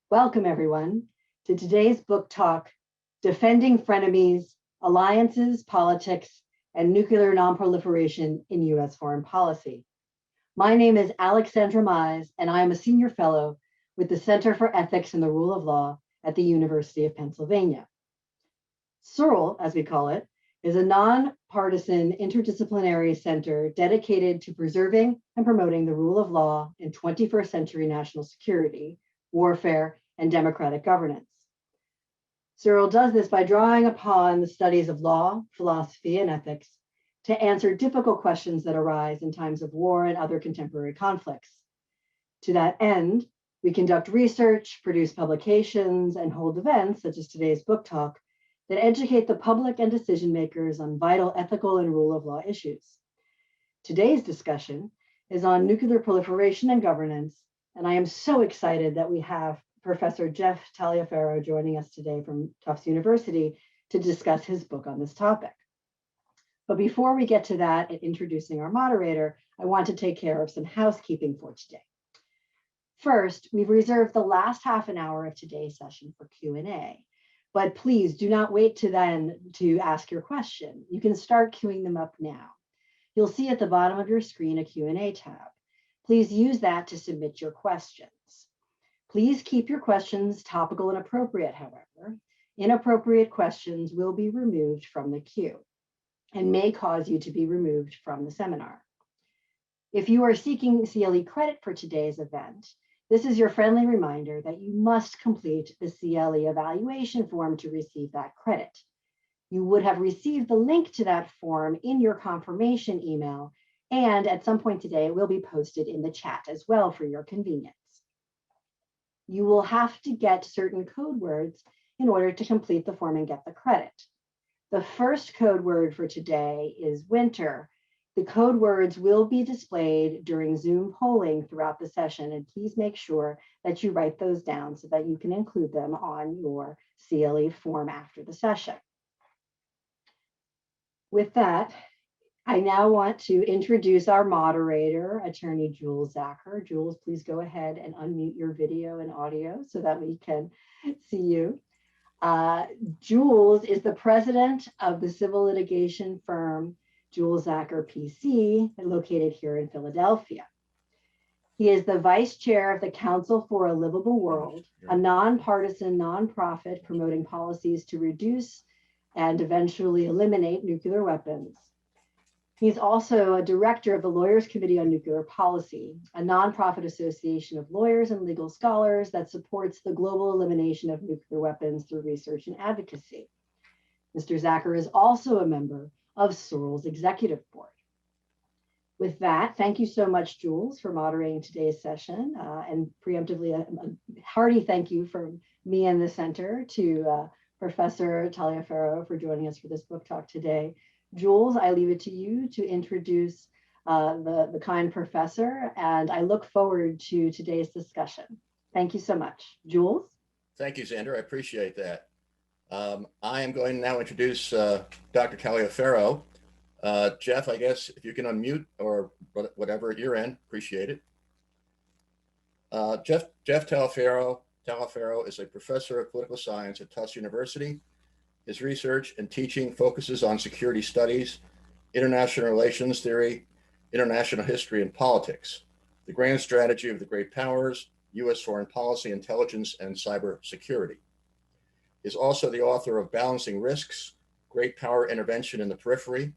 Welcome, everyone, to today's book talk, Defending Frenemies, Alliances, Politics, and Nuclear Nonproliferation in U.S. Foreign Policy. My name is Alexandra Mize, and I am a senior fellow with the Center for Ethics and the Rule of Law at the University of Pennsylvania. CERL, as we call it, is a nonpartisan interdisciplinary center dedicated to preserving and promoting the rule of law in 21st century national security, warfare, and democratic governance. CERL does this by drawing upon the studies of law, philosophy, and ethics to answer difficult questions that arise in times of war and other contemporary conflicts. To that end, we conduct research, produce publications, and hold events, such as today's book talk, that educate the public and decision makers on vital ethical and rule of law issues. Today's discussion is on nuclear proliferation and governance, and I am so excited that we have Professor Jeff Taliaferro joining us today from Tufts University to discuss his book on this topic. But before we get to that and introducing our moderator, I want to take care of some housekeeping for today. First, we've reserved the last half an hour of today's session for Q&A, but please do not wait to then to ask your question. You can start queuing them up now. You'll see at the bottom of your screen a Q&A tab. Please use that to submit your questions. Please keep your questions topical and appropriate, however. Inappropriate questions will be removed from the queue and may cause you to be removed from the seminar. If you are seeking CLE credit for today's event, this is your friendly reminder that you must complete the CLE evaluation form to receive that credit. You would have received the link to that form in your confirmation email, and at some point today, it will be posted in the chat as well for your convenience. You will have to get certain code words in order to complete the form and get the credit. The first code word for today is winter. The code words will be displayed during Zoom polling throughout the session, and please make sure that you write those down so that you can include them on your CLE form after the session. With that, I now want to introduce our moderator, Attorney Jules Zacher. Jules, please go ahead and unmute your video and audio so that we can see you. Jules is the president of the civil litigation firm Jules Zacher PC, located here in Philadelphia. He is the vice chair of the Council for a Livable World, a nonpartisan nonprofit promoting policies to reduce and eventually eliminate nuclear weapons. He's also a director of the Lawyers Committee on Nuclear Policy, a nonprofit association of lawyers and legal scholars that supports the global elimination of nuclear weapons through research and advocacy. Mr. Zacher is also a member of CERL's executive board. With that, thank you so much, Jules, for moderating today's session, and preemptively a hearty thank you from me and the center to Professor Taliaferro for joining us for this book talk today. Jules, I leave it to you to introduce the kind professor, and I look forward to today's discussion. Thank you so much. Jules? Thank you, Xander. I appreciate that. I am going to now introduce Dr. Taliaferro. Jeff, I guess if you can unmute or whatever you're in, appreciate it. Jeff Taliaferro is a professor of political science at Tufts University. His research and teaching focuses on security studies, international relations theory, international history, and politics, the grand strategy of the great powers, U.S. foreign policy, intelligence, and cyber security. He is also the author of Balancing Risks, Great Power Intervention in the Periphery,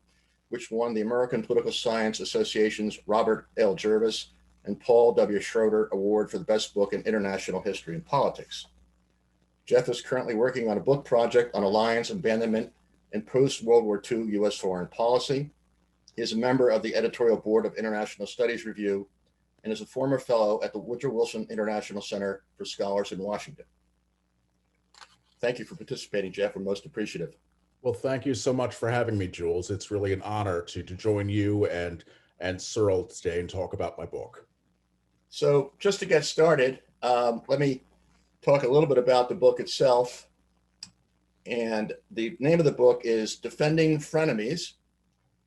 which won the American Political Science Association's Robert L. Jervis and Paul W. Schroeder Award for the best book in international history and politics. Jeff is currently working on a book project on alliance abandonment in post-World War II U.S. foreign policy. He is a member of the editorial board of International Studies Review and is a former fellow at the Woodrow Wilson International Center for Scholars in Washington. Thank you for participating, Jeff. We're most appreciative. Well, thank you so much for having me, Jules. It's really an honor to join you and CERL today and talk about my book. So just to get started, let me talk a little bit about the book itself. And the name of the book is Defending Frenemies,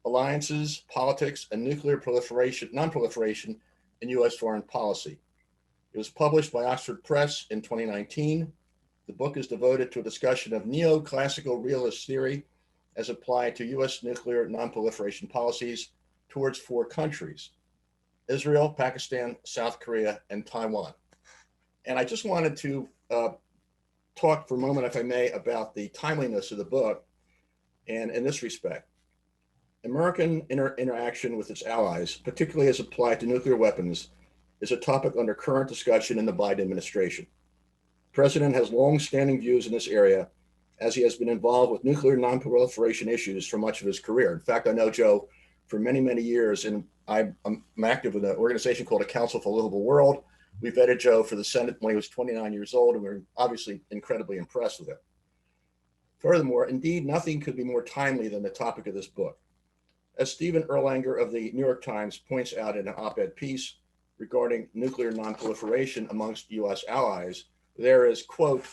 Alliances, Politics, and Nuclear Proliferation, Nonproliferation in U.S. Foreign Policy. It was published by Oxford Press in 2019. The book is devoted to a discussion of neoclassical realist theory as applied to U.S. nuclear nonproliferation policies towards 4 countries: Israel, Pakistan, South Korea, and Taiwan. And I just wanted to talk for a moment, if I may, about the timeliness of the book. And in this respect, American interaction with its allies, particularly as applied to nuclear weapons, is a topic under current discussion in the Biden administration. The president has long-standing views in this area, as he has been involved with nuclear nonproliferation issues for much of his career. In fact, I know Joe for many, many years, and I'm active with an organization called the Council for Livable World. We vetted Joe for the Senate when he was 29 years old, and we're obviously incredibly impressed with him. Furthermore, indeed, nothing could be more timely than the topic of this book. As Stephen Erlanger of the New York Times points out in an op-ed piece regarding nuclear nonproliferation amongst U.S. allies, there is, quote,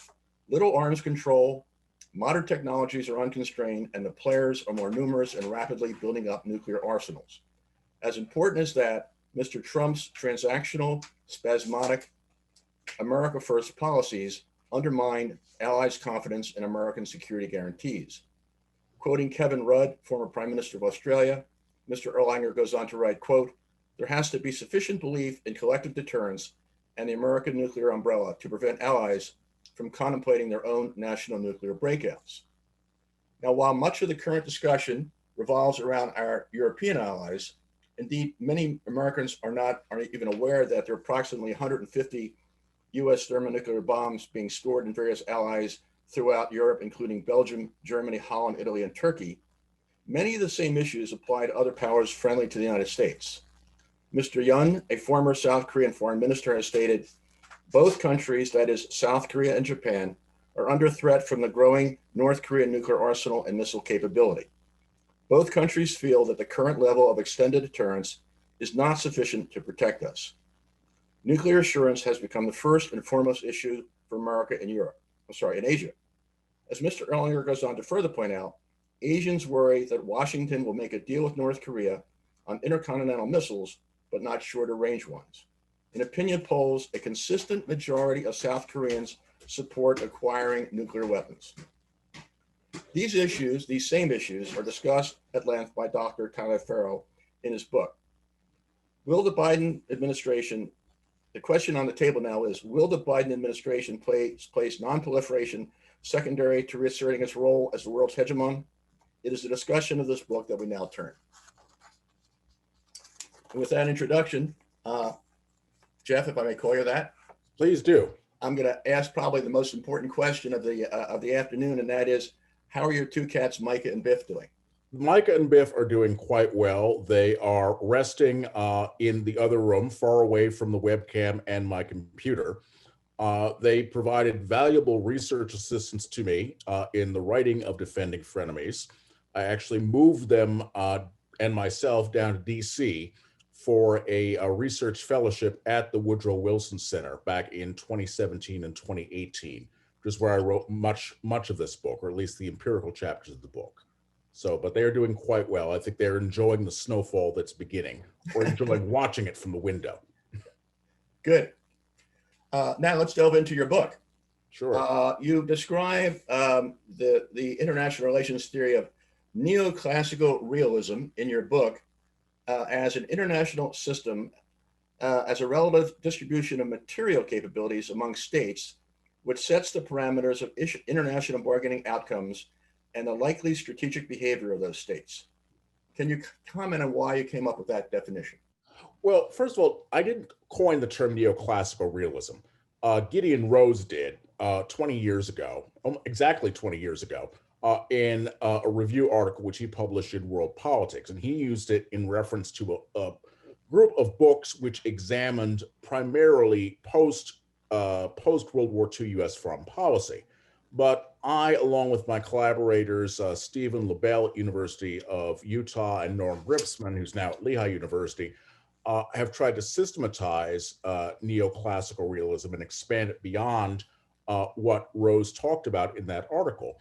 little arms control, modern technologies are unconstrained, and the players are more numerous and rapidly building up nuclear arsenals. As important as that, Mr. Trump's transactional, spasmodic, America First policies undermine allies' confidence in American security guarantees. Quoting Kevin Rudd, former Prime Minister of Australia, Mr. Erlanger goes on to write, quote, there has to be sufficient belief in collective deterrence and the American nuclear umbrella to prevent allies from contemplating their own national nuclear breakouts. Now, while much of the current discussion revolves around our European allies, indeed, many Americans aren't even aware that there are approximately 150 U.S. thermonuclear bombs being stored in various allies throughout Europe, including Belgium, Germany, Holland, Italy, and Turkey. Many of the same issues apply to other powers friendly to the United States. Mr. Yun, a former South Korean foreign minister, has stated, both countries, that is South Korea and Japan, are under threat from the growing North Korean nuclear arsenal and missile capability. Both countries feel that the current level of extended deterrence is not sufficient to protect us. Nuclear assurance has become the first and foremost issue for America in Asia. As Mr. Erlanger goes on to further point out, Asians worry that Washington will make a deal with North Korea on intercontinental missiles, but not shorter range ones. In opinion polls, a consistent majority of South Koreans support acquiring nuclear weapons. These same issues, are discussed at length by Dr. Taliaferro in his book. Will the Biden administration, the question on the table now is, will the Biden administration place nonproliferation secondary to reasserting its role as the world's hegemon? It is the discussion of this book that we now turn. And with that introduction, Jeff, if I may call you that. Please do. I'm going to ask probably the most important question of the afternoon, and that is, how are your 2 cats, Micah and Biff, doing? Micah and Biff are doing quite well. They are resting in the other room, far away from the webcam and my computer. They provided valuable research assistance to me in the writing of Defending Frenemies. I actually moved them and myself down to DC for a research fellowship at the Woodrow Wilson Center back in 2017 and 2018, which is where I wrote much of this book, or at least the empirical chapters of the book. So, but they are doing quite well. I think they're enjoying the snowfall that's beginning, or enjoying watching it from the window. Good. Now let's delve into your book. Sure. You describe the international relations theory of neoclassical realism in your book as an international system as a relative distribution of material capabilities among states, which sets the parameters of international bargaining outcomes and the likely strategic behavior of those states. Can you comment on why you came up with that definition? Well, first of all, I didn't coin the term neoclassical realism. Gideon Rose did 20 years ago, exactly 20 years ago, in a review article which he published in World Politics. And he used it in reference to a group of books which examined primarily post-World War II U.S. foreign policy. But I, along with my collaborators, Stephen Lebel at University of Utah and Norm Gripsman, who's now at Lehigh University, have tried to systematize neoclassical realism and expand it beyond what Rose talked about in that article.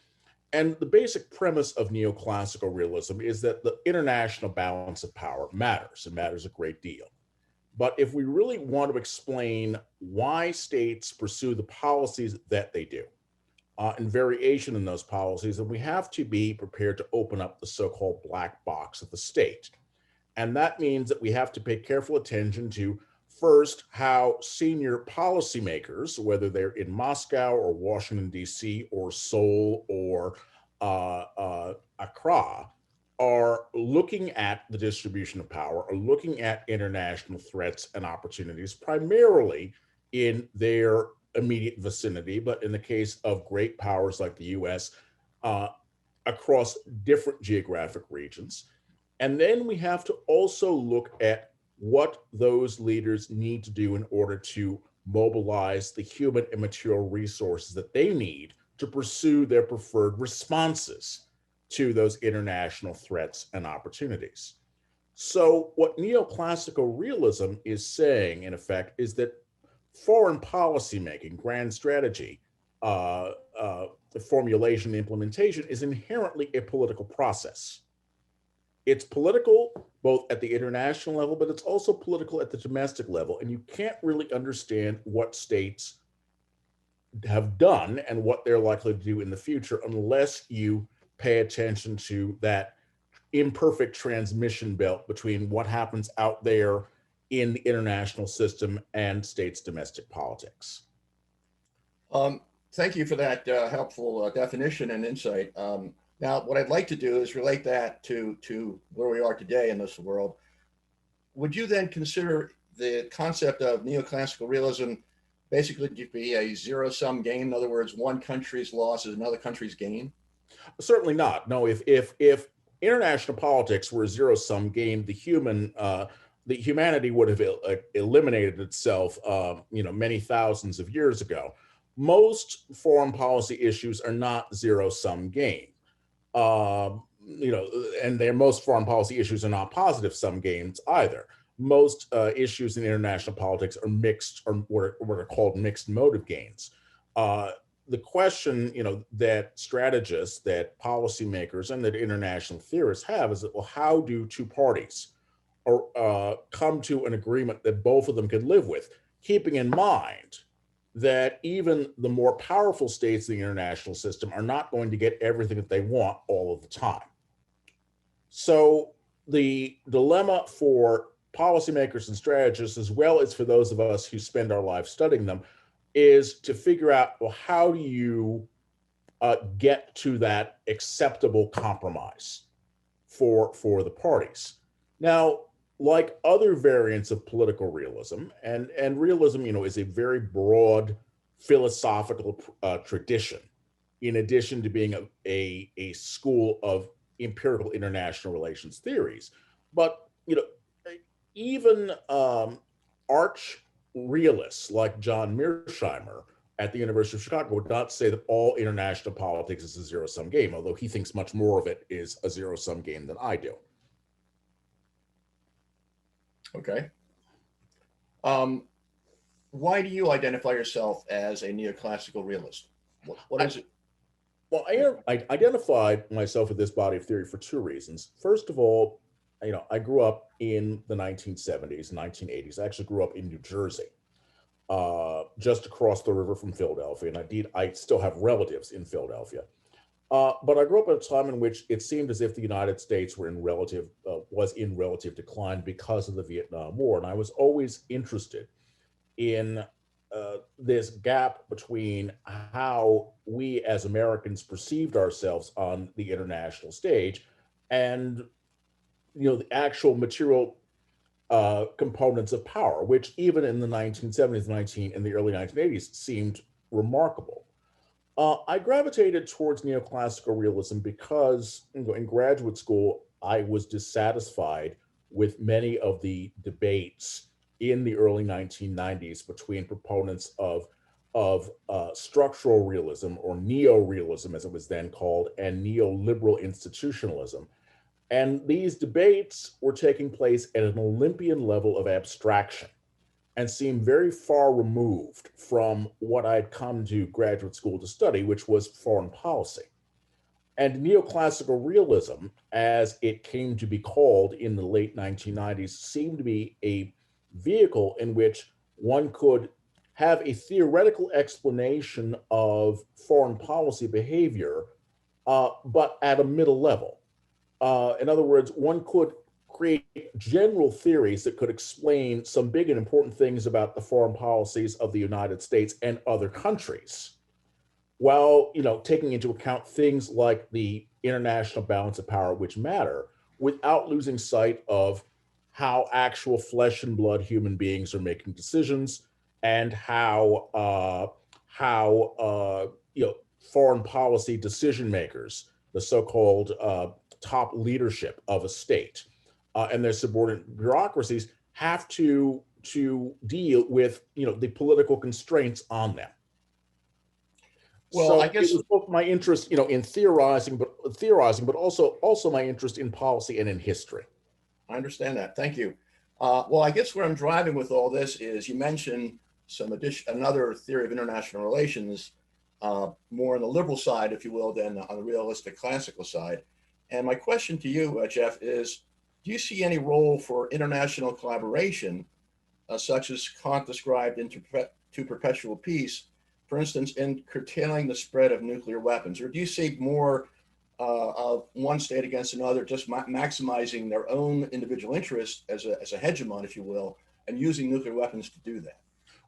And the basic premise of neoclassical realism is that the international balance of power matters. It matters a great deal. But if we really want to explain why states pursue the policies that they do, and variation in those policies, then we have to be prepared to open up the so-called black box of the state. And that means that we have to pay careful attention to, first, how senior policymakers, whether they're in Moscow or Washington, D.C., or Seoul or Accra, are looking at the distribution of power, are looking at international threats and opportunities, primarily in their immediate vicinity, but in the case of great powers like the US, across different geographic regions. And then we have to also look at what those leaders need to do in order to mobilize the human and material resources that they need to pursue their preferred responses to those international threats and opportunities. So what neoclassical realism is saying, in effect, is that foreign policy making, grand strategy, the formulation, implementation is inherently a political process. It's political both at the international level, but it's also political at the domestic level. And you can't really understand what states have done and what they're likely to do in the future unless you pay attention to that imperfect transmission belt between what happens out there in the international system and states' domestic politics. Thank you for that helpful definition and insight. Now, what I'd like to do is relate that to where we are today in this world. Would you then consider the concept of neoclassical realism basically to be a zero-sum game? In other words, one country's loss is another country's gain? Certainly not. No, if international politics were a zero-sum game, the humanity would have eliminated itself, many thousands of years ago. Most foreign policy issues are not zero-sum game. And most foreign policy issues are not positive-sum games either. Most issues in international politics are mixed, or what are called mixed motive gains. The question, that strategists, that policymakers, and that international theorists have is that, well, how do two parties come to an agreement that both of them can live with, keeping in mind that even the more powerful states in the international system are not going to get everything that they want all of the time. So the dilemma for policymakers and strategists, as well as for those of us who spend our lives studying them, is to figure out, well, how do you get to that acceptable compromise for the parties? Now, like other variants of political realism, and realism, is a very broad philosophical tradition, in addition to being a school of empirical international relations theories. But, even arch realists like John Mearsheimer at the University of Chicago would not say that all international politics is a zero-sum game, although he thinks much more of it is a zero-sum game than I do. Okay. Why do you identify yourself as a neoclassical realist? What is it? Well, I identified myself with this body of theory for two reasons. First of all, I grew up in the 1970s, 1980s. I actually grew up in New Jersey, just across the river from Philadelphia. And indeed, I still have relatives in Philadelphia. But I grew up at a time in which it seemed as if the United States was in relative decline because of the Vietnam War. And I was always interested in this gap between how we as Americans perceived ourselves on the international stage and the actual material components of power, which even in the 1970s and the early 1980s seemed remarkable. I gravitated towards neoclassical realism because in graduate school, I was dissatisfied with many of the debates in the early 1990s between proponents of structural realism, or neo-realism as it was then called, and neoliberal institutionalism. And these debates were taking place at an Olympian level of abstraction and seemed very far removed from what I'd come to graduate school to study, which was foreign policy. And neoclassical realism, as it came to be called in the late 1990s, seemed to be a vehicle in which one could have a theoretical explanation of foreign policy behavior, but at a middle level. In other words, one could create general theories that could explain some big and important things about the foreign policies of the United States and other countries, while taking into account things like the international balance of power, which matter, without losing sight of how actual flesh and blood human beings are making decisions, and how foreign policy decision makers, the so-called top leadership of a state, and their subordinate bureaucracies have to deal with the political constraints on them. Well, so I guess it was both my interest, in theorizing, but also my interest in policy and in history. I understand that. Thank you. Well, I guess where I'm driving with all this is you mentioned another theory of international relations, more on the liberal side, if you will, than on the realistic classical side. And my question to you, Jeff, is do you see any role for international collaboration, such as Kant described in To Perpetual Peace, for instance, in curtailing the spread of nuclear weapons? Or do you see more of one state against another, just maximizing their own individual interests as a hegemon, if you will, and using nuclear weapons to do that?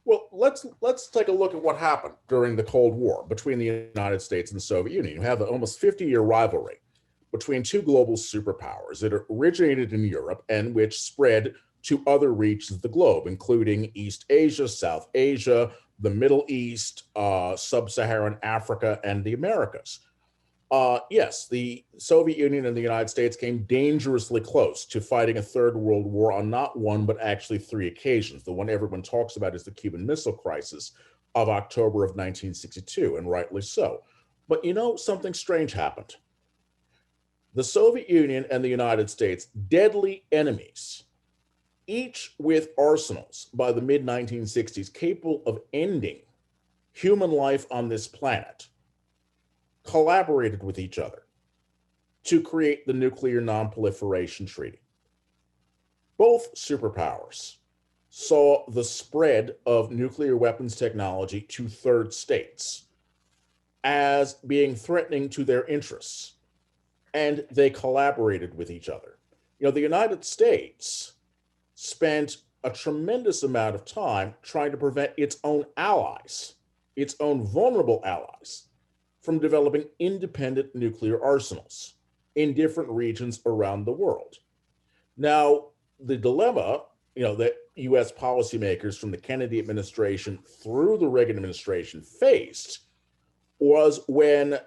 Well, let's take a look at what happened during the Cold War between the United States and the Soviet Union. You have an almost 50-year rivalry between two global superpowers that originated in Europe and which spread to other regions of the globe, including East Asia, South Asia, the Middle East, Sub-Saharan Africa, and the Americas. Yes, the Soviet Union and the United States came dangerously close to fighting a third world war on not one, but actually three occasions. The one everyone talks about is the Cuban Missile Crisis of October of 1962, and rightly so. But something strange happened. The Soviet Union and the United States, deadly enemies, each with arsenals by the mid-1960s capable of ending human life on this planet, collaborated with each other to create the Nuclear Nonproliferation Treaty. Both superpowers saw the spread of nuclear weapons technology to third states as being threatening to their interests, and they collaborated with each other. The United States spent a tremendous amount of time trying to prevent its own allies, its own vulnerable allies, from developing independent nuclear arsenals in different regions around the world. Now, the dilemma, that US policymakers from the Kennedy administration through the Reagan administration faced was when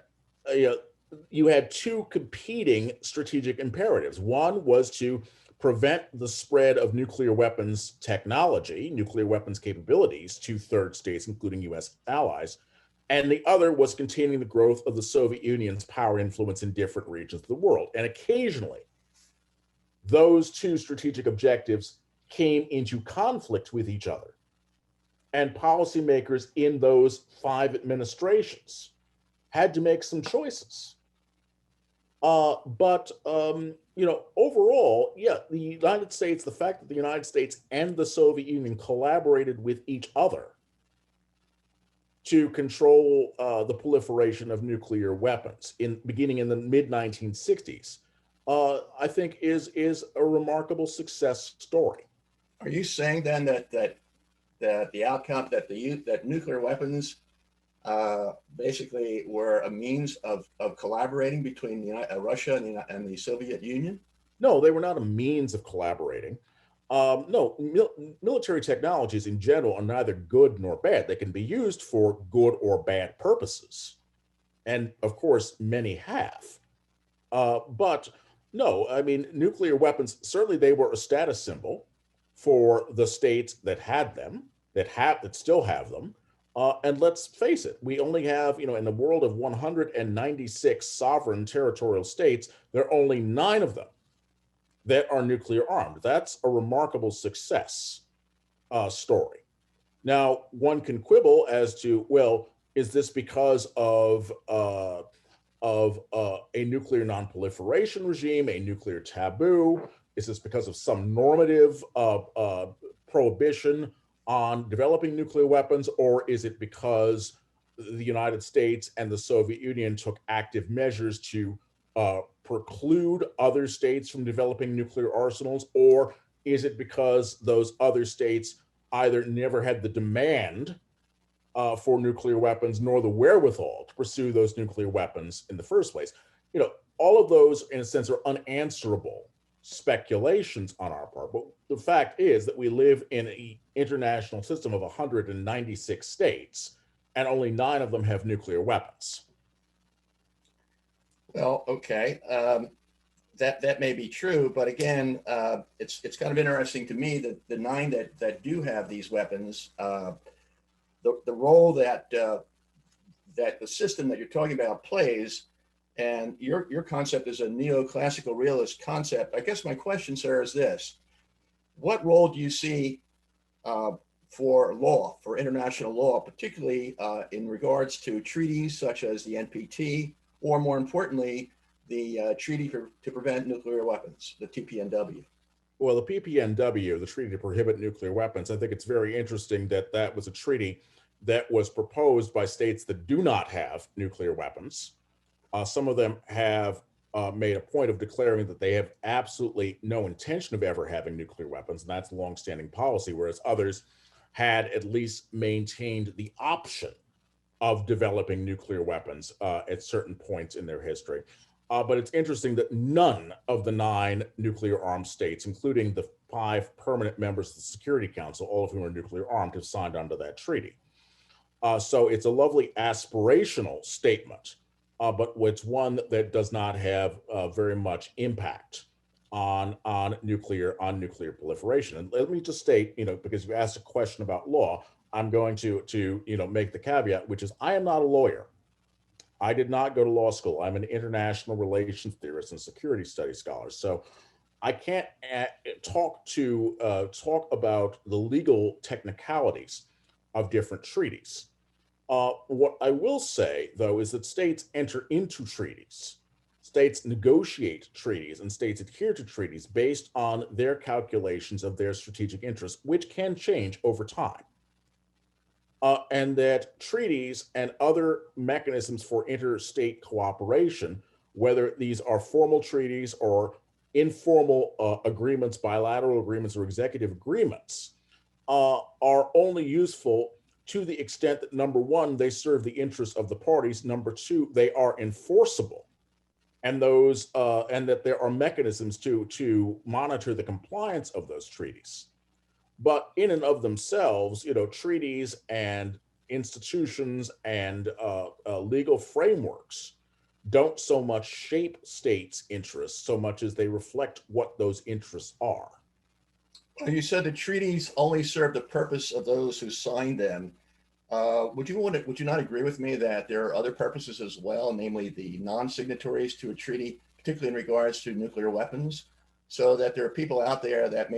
you had two competing strategic imperatives. One was to prevent the spread of nuclear weapons technology, nuclear weapons capabilities to third states, including US allies. And the other was containing the growth of the Soviet Union's power influence in different regions of the world. And occasionally, those two strategic objectives came into conflict with each other. And policymakers in those 5 administrations had to make some choices. But overall, the United States, the fact that the United States and the Soviet Union collaborated with each other to control the proliferation of nuclear weapons beginning in the mid-1960s, I think is a remarkable success story. Are you saying then that the outcome that nuclear weapons basically were a means of collaborating between Russia and the Soviet Union? No, they were not a means of collaborating. No, military technologies in general are neither good nor bad. They can be used for good or bad purposes. And of course, many have. But no, I mean, nuclear weapons, certainly they were a status symbol for the states that had them, that still have them. And let's face it, we only have, in the world of 196 sovereign territorial states, there are only 9 of them that are nuclear armed. That's a remarkable success story. Now, one can quibble as to, well, is this because of a nuclear nonproliferation regime, a nuclear taboo? Is this because of some normative prohibition on developing nuclear weapons, or is it because the United States and the Soviet Union took active measures to preclude other states from developing nuclear arsenals, or is it because those other states either never had the demand for nuclear weapons nor the wherewithal to pursue those nuclear weapons in the first place? You know, all of those, in a sense, are unanswerable speculations on our part. But the fact is that we live in an international system of 196 states, and only 9 of them have nuclear weapons. Well, okay. That may be true, but again, it's kind of interesting to me that the 9 that do have these weapons, the role that that the system that you're talking about plays, and your concept is a neoclassical realist concept. I guess my question, sir, is this: what role do you see for law, for international law, particularly in regards to treaties such as the NPT, or more importantly, the Treaty to Prevent Nuclear Weapons, the TPNW? Well, the PPNW, the Treaty to Prohibit Nuclear Weapons, I think it's very interesting that that was a treaty that was proposed by states that do not have nuclear weapons. Some of them have made a point of declaring that they have absolutely no intention of ever having nuclear weapons, and that's a longstanding policy, whereas others had at least maintained the option of developing nuclear weapons at certain points in their history. But it's interesting that none of the 9 nuclear armed states, including the 5 permanent members of the Security Council, all of whom are nuclear armed, have signed onto that treaty. So it's a lovely aspirational statement, but it's one that does not have very much impact on nuclear proliferation. And let me just state, you know, because you asked a question about law, I'm going to make the caveat, which is I am not a lawyer. I did not go to law school. I'm an international relations theorist and security studies scholar. So I can't talk about the legal technicalities of different treaties. What I will say, though, is that states enter into treaties, states negotiate treaties, and states adhere to treaties based on their calculations of their strategic interests, which can change over time. And that treaties and other mechanisms for interstate cooperation, whether these are formal treaties or informal agreements, bilateral agreements, or executive agreements, are only useful to the extent that, number one, they serve the interests of the parties, number two, they are enforceable, and that there are mechanisms to monitor the compliance of those treaties. But in and of themselves, you know, treaties and institutions and legal frameworks don't so much shape states' interests so much as they reflect what those interests are. You said the treaties only serve the purpose of those who signed them. Would you not agree with me that there are other purposes as well, namely the non-signatories to a treaty, particularly in regards to nuclear weapons? So that there are people out there that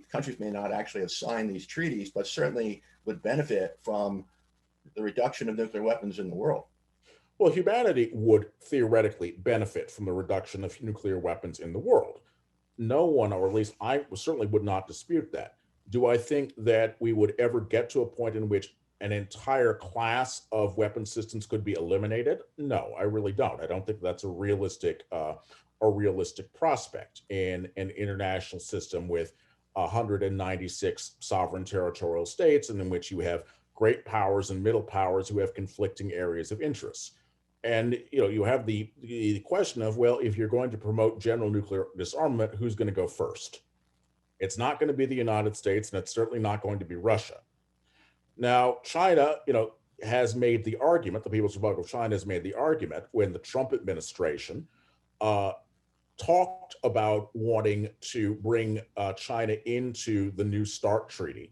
countries may not actually have signed these treaties, but certainly would benefit from the reduction of nuclear weapons in the world. Well, humanity would theoretically benefit from the reduction of nuclear weapons in the world. No one, or at least I certainly would not dispute that. Do I think that we would ever get to a point in which an entire class of weapon systems could be eliminated? No, I really don't. I don't think that's a realistic prospect in an international system with 196 sovereign territorial states, and in which you have great powers and middle powers who have conflicting areas of interest. And you have the question of, well, if you're going to promote general nuclear disarmament, who's going to go first? It's not going to be the United States, and it's certainly not going to be Russia. Now, China, has made the argument, the People's Republic of China has made the argument when the Trump administration talked about wanting to bring China into the New START treaty.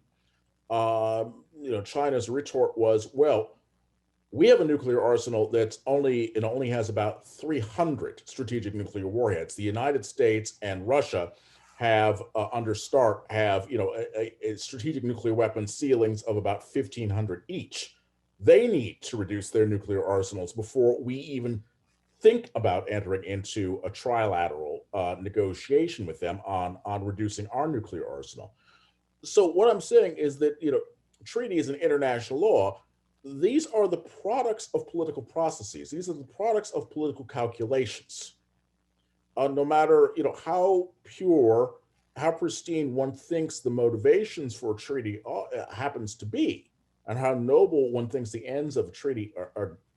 China's retort was, well, we have a nuclear arsenal that's only has about 300 strategic nuclear warheads. The United States and Russia have under START have a strategic nuclear weapon ceilings of about 1,500 each. They need to reduce their nuclear arsenals before we even think about entering into a trilateral negotiation with them on reducing our nuclear arsenal. So what I'm saying is that, treaties and international law, these are the products of political processes. These are the products of political calculations. No matter, how pure, how pristine one thinks the motivations for a treaty happens to be, and how noble one thinks the ends of a treaty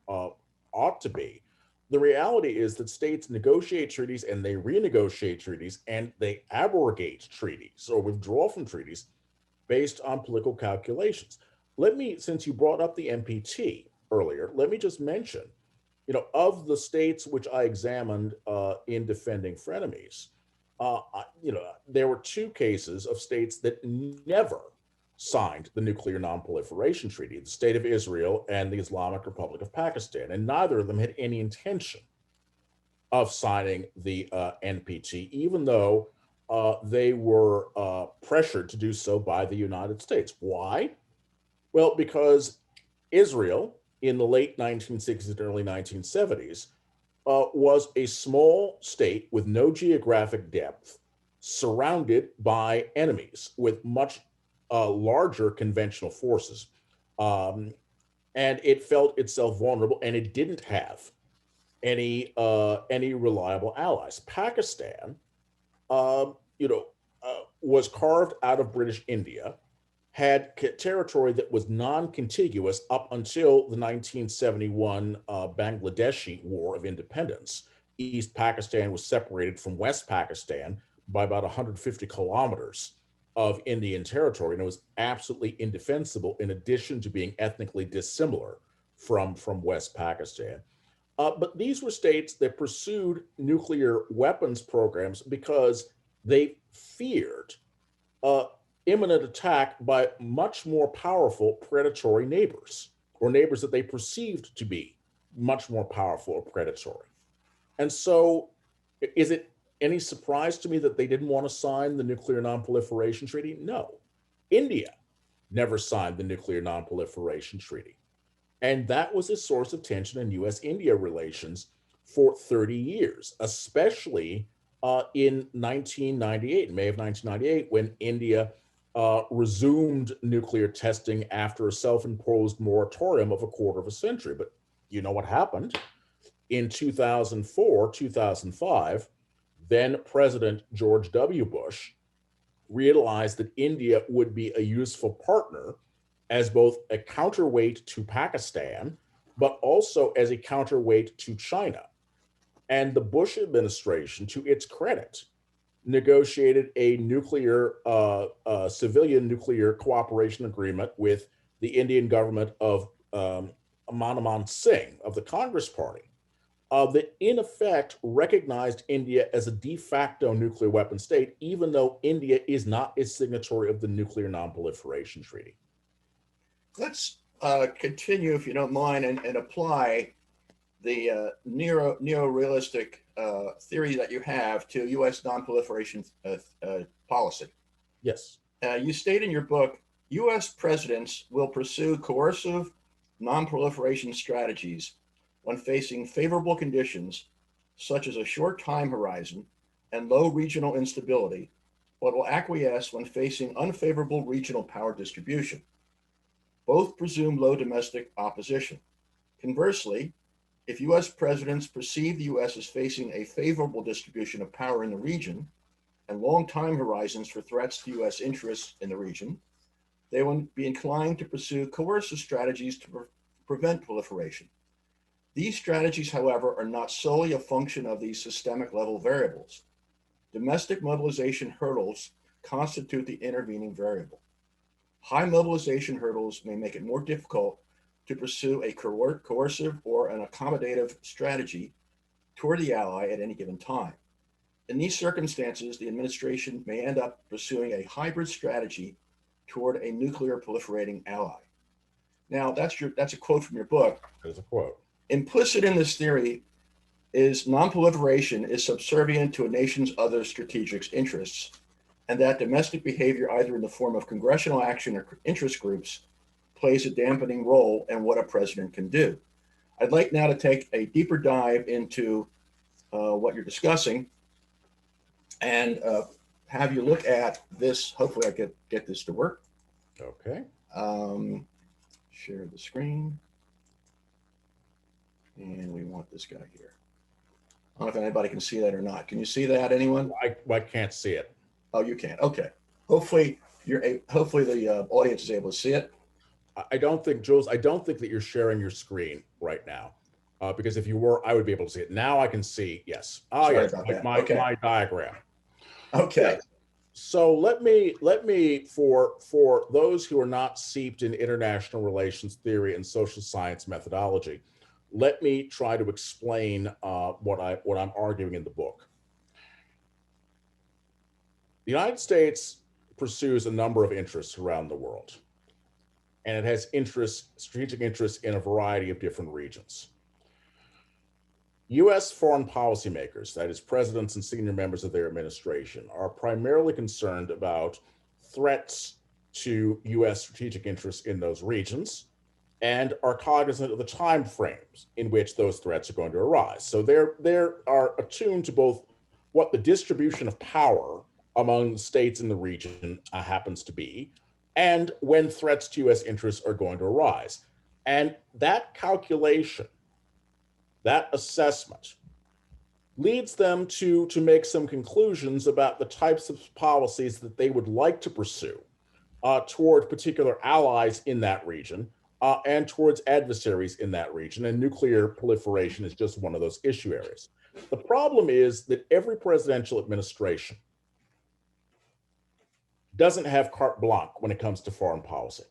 ought to be. The reality is that states negotiate treaties and they renegotiate treaties and they abrogate treaties or withdraw from treaties based on political calculations. Let me, since you brought up the NPT earlier, let me just mention, of the states which I examined in defending frenemies, there were two cases of states that never signed the Nuclear Nonproliferation Treaty, the State of Israel and the Islamic Republic of Pakistan, and neither of them had any intention of signing the NPT, even though they were pressured to do so by the United States. Why? Well, because Israel in the late 1960s and early 1970s was a small state with no geographic depth, surrounded by enemies with much larger conventional forces. And it felt itself vulnerable, and it didn't have any reliable allies. Pakistan, was carved out of British India, had territory that was non-contiguous up until the 1971 Bangladeshi War of Independence. East Pakistan was separated from West Pakistan by about 150 kilometers of Indian territory, and it was absolutely indefensible, in addition to being ethnically dissimilar from West Pakistan. But these were states that pursued nuclear weapons programs because they feared imminent attack by much more powerful predatory neighbors, or neighbors that they perceived to be much more powerful or predatory. And so, is it any surprise to me that they didn't want to sign the Nuclear Nonproliferation Treaty? No. India never signed the Nuclear Nonproliferation Treaty. And that was a source of tension in US-India relations for 30 years, especially in 1998, May of 1998, when India resumed nuclear testing after a self-imposed moratorium of a quarter of a century. But you know what happened? In 2004, 2005, then President George W. Bush realized that India would be a useful partner as both a counterweight to Pakistan, but also as a counterweight to China. And the Bush administration, to its credit, negotiated a civilian nuclear cooperation agreement with the Indian government of Manmohan Singh of the Congress Party, that in effect recognized India as a de facto nuclear weapon state, even though India is not a signatory of the Nuclear Nonproliferation Treaty. Let's continue, if you don't mind, and apply the neo-realistic theory that you have to U.S. nonproliferation policy. Yes. You state in your book, U.S. presidents will pursue coercive nonproliferation strategies when facing favorable conditions, such as a short time horizon and low regional instability, but will acquiesce when facing unfavorable regional power distribution. Both presume low domestic opposition. Conversely, if U.S. presidents perceive the U.S. as facing a favorable distribution of power in the region and long time horizons for threats to U.S. interests in the region, they will be inclined to pursue coercive strategies to prevent proliferation. These strategies, however, are not solely a function of these systemic level variables. Domestic mobilization hurdles constitute the intervening variable. High mobilization hurdles may make it more difficult to pursue a coercive or an accommodative strategy toward the ally at any given time. In these circumstances, the administration may end up pursuing a hybrid strategy toward a nuclear proliferating ally. Now, that's a quote from your book. There's a quote. Implicit in this theory is nonproliferation is subservient to a nation's other strategic interests, and that domestic behavior, either in the form of congressional action or interest groups, plays a dampening role in what a president can do. I'd like now to take a deeper dive into what you're discussing and have you look at this. Hopefully I get this to work. Okay. Share the screen. And we want this guy here. I don't know if anybody can see that or not. Can you see that, anyone? I can't see it. Oh, you can. Okay. Hopefully hopefully the audience is able to see it. I don't think, Jules, I don't think that you're sharing your screen right now. Because if you were, I would be able to see it. Now I can see, yes. Oh, Sorry yes, about that. my Okay. my diagram. Okay. So let me for those who are not steeped in international relations theory and social science methodology, let me try to explain what I'm arguing in the book. The United States pursues a number of interests around the world, and it has strategic interests in a variety of different regions. U.S. foreign policymakers, that is, presidents and senior members of their administration, are primarily concerned about threats to U.S. strategic interests in those regions and are cognizant of the time frames in which those threats are going to arise. So they are attuned to both what the distribution of power among the states in the region happens to be, and when threats to U.S. interests are going to arise. And that calculation, that assessment, leads them to make some conclusions about the types of policies that they would like to pursue toward particular allies in that region and towards adversaries in that region. And nuclear proliferation is just one of those issue areas. The problem is that every presidential administration doesn't have carte blanche when it comes to foreign policy.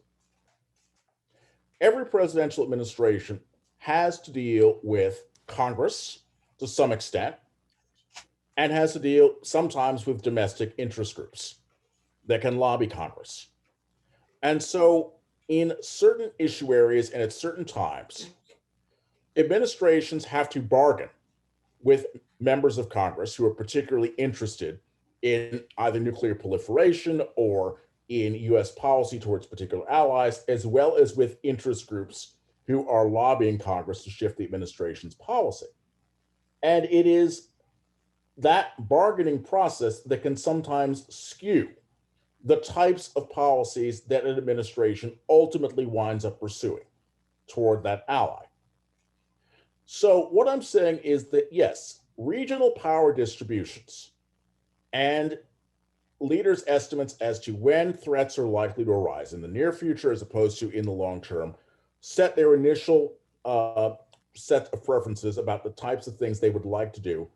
Every presidential administration has to deal with Congress to some extent, and has to deal sometimes with domestic interest groups that can lobby Congress. And so in certain issue areas and at certain times, administrations have to bargain with members of Congress who are particularly interested in either nuclear proliferation or in US policy towards particular allies, as well as with interest groups who are lobbying Congress to shift the administration's policy. And it is that bargaining process that can sometimes skew the types of policies that an administration ultimately winds up pursuing toward that ally. So what I'm saying is that, yes, regional power distributions and leaders' estimates as to when threats are likely to arise in the near future as opposed to in the long term set their initial set of preferences about the types of things they would like to do,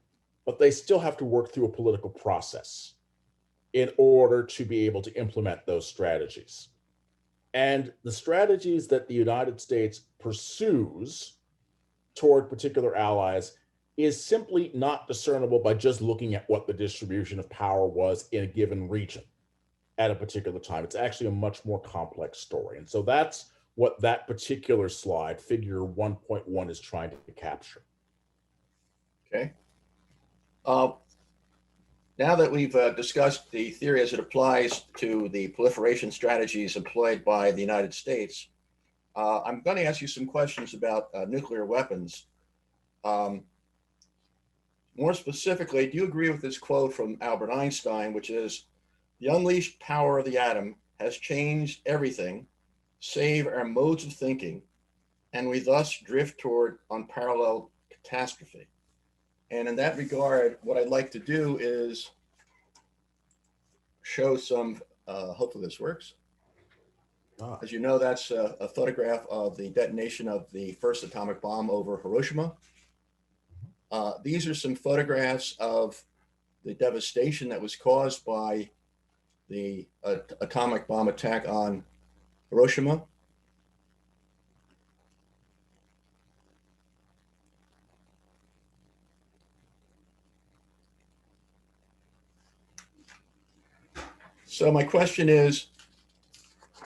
but they still have to work through a political process in order to be able to implement those strategies. And the strategies that the United States pursues toward particular allies is simply not discernible by just looking at what the distribution of power was in a given region at a particular time. It's actually a much more complex story. And so that's what that particular slide, figure 1.1, is trying to capture. Okay. Now that we've discussed the theory as it applies to the proliferation strategies employed by the United States, I'm going to ask you some questions about nuclear weapons. More specifically, do you agree with this quote from Albert Einstein, which is, "The unleashed power of the atom has changed everything, save our modes of thinking, and we thus drift toward unparalleled catastrophe." And in that regard, what I'd like to do is show some, hopefully this works. As you know, that's a photograph of the detonation of the first atomic bomb over Hiroshima. These are some photographs of the devastation that was caused by the atomic bomb attack on Hiroshima. So my question is,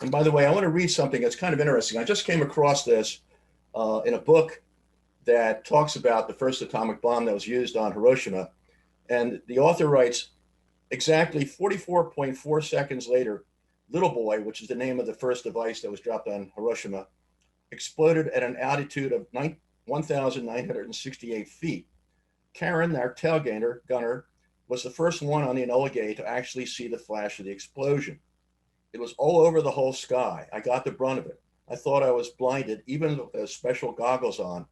and by the way, I want to read something that's kind of interesting. I just came across this in a book that talks about the first atomic bomb that was used on Hiroshima. And the author writes, exactly 44.4 seconds later, Little Boy, which is the name of the first device that was dropped on Hiroshima, exploded at an altitude of 1,968 feet. Karen, our tail gunner, was the first one on the Enola Gay to actually see the flash of the explosion. It was all over the whole sky. I got the brunt of it. I thought I was blinded, even with the special goggles on.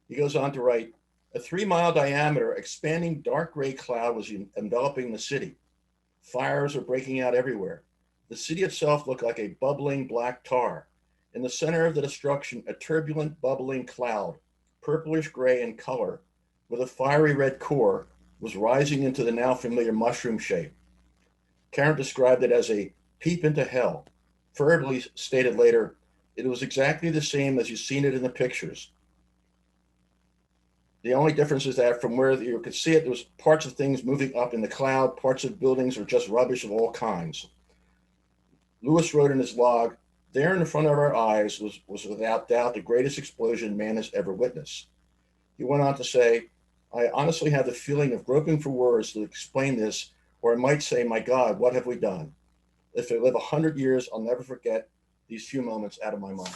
He goes on to write, a 3-mile diameter expanding dark gray cloud was enveloping the city. Fires were breaking out everywhere. The city itself looked like a bubbling black tar. In the center of the destruction, a turbulent, bubbling cloud, purplish gray in color, with a fiery red core, was rising into the now familiar mushroom shape. Karen described it as a peep into hell. Fervently stated later, it was exactly the same as you've seen it in the pictures. The only difference is that from where you could see it, there was parts of things moving up in the cloud, parts of buildings were just rubbish of all kinds. Lewis wrote in his log, there in front of our eyes was without doubt the greatest explosion man has ever witnessed. He went on to say, I honestly have the feeling of groping for words to explain this, or I might say, my God, what have we done? If I live 100 years, I'll never forget these few moments out of my mind.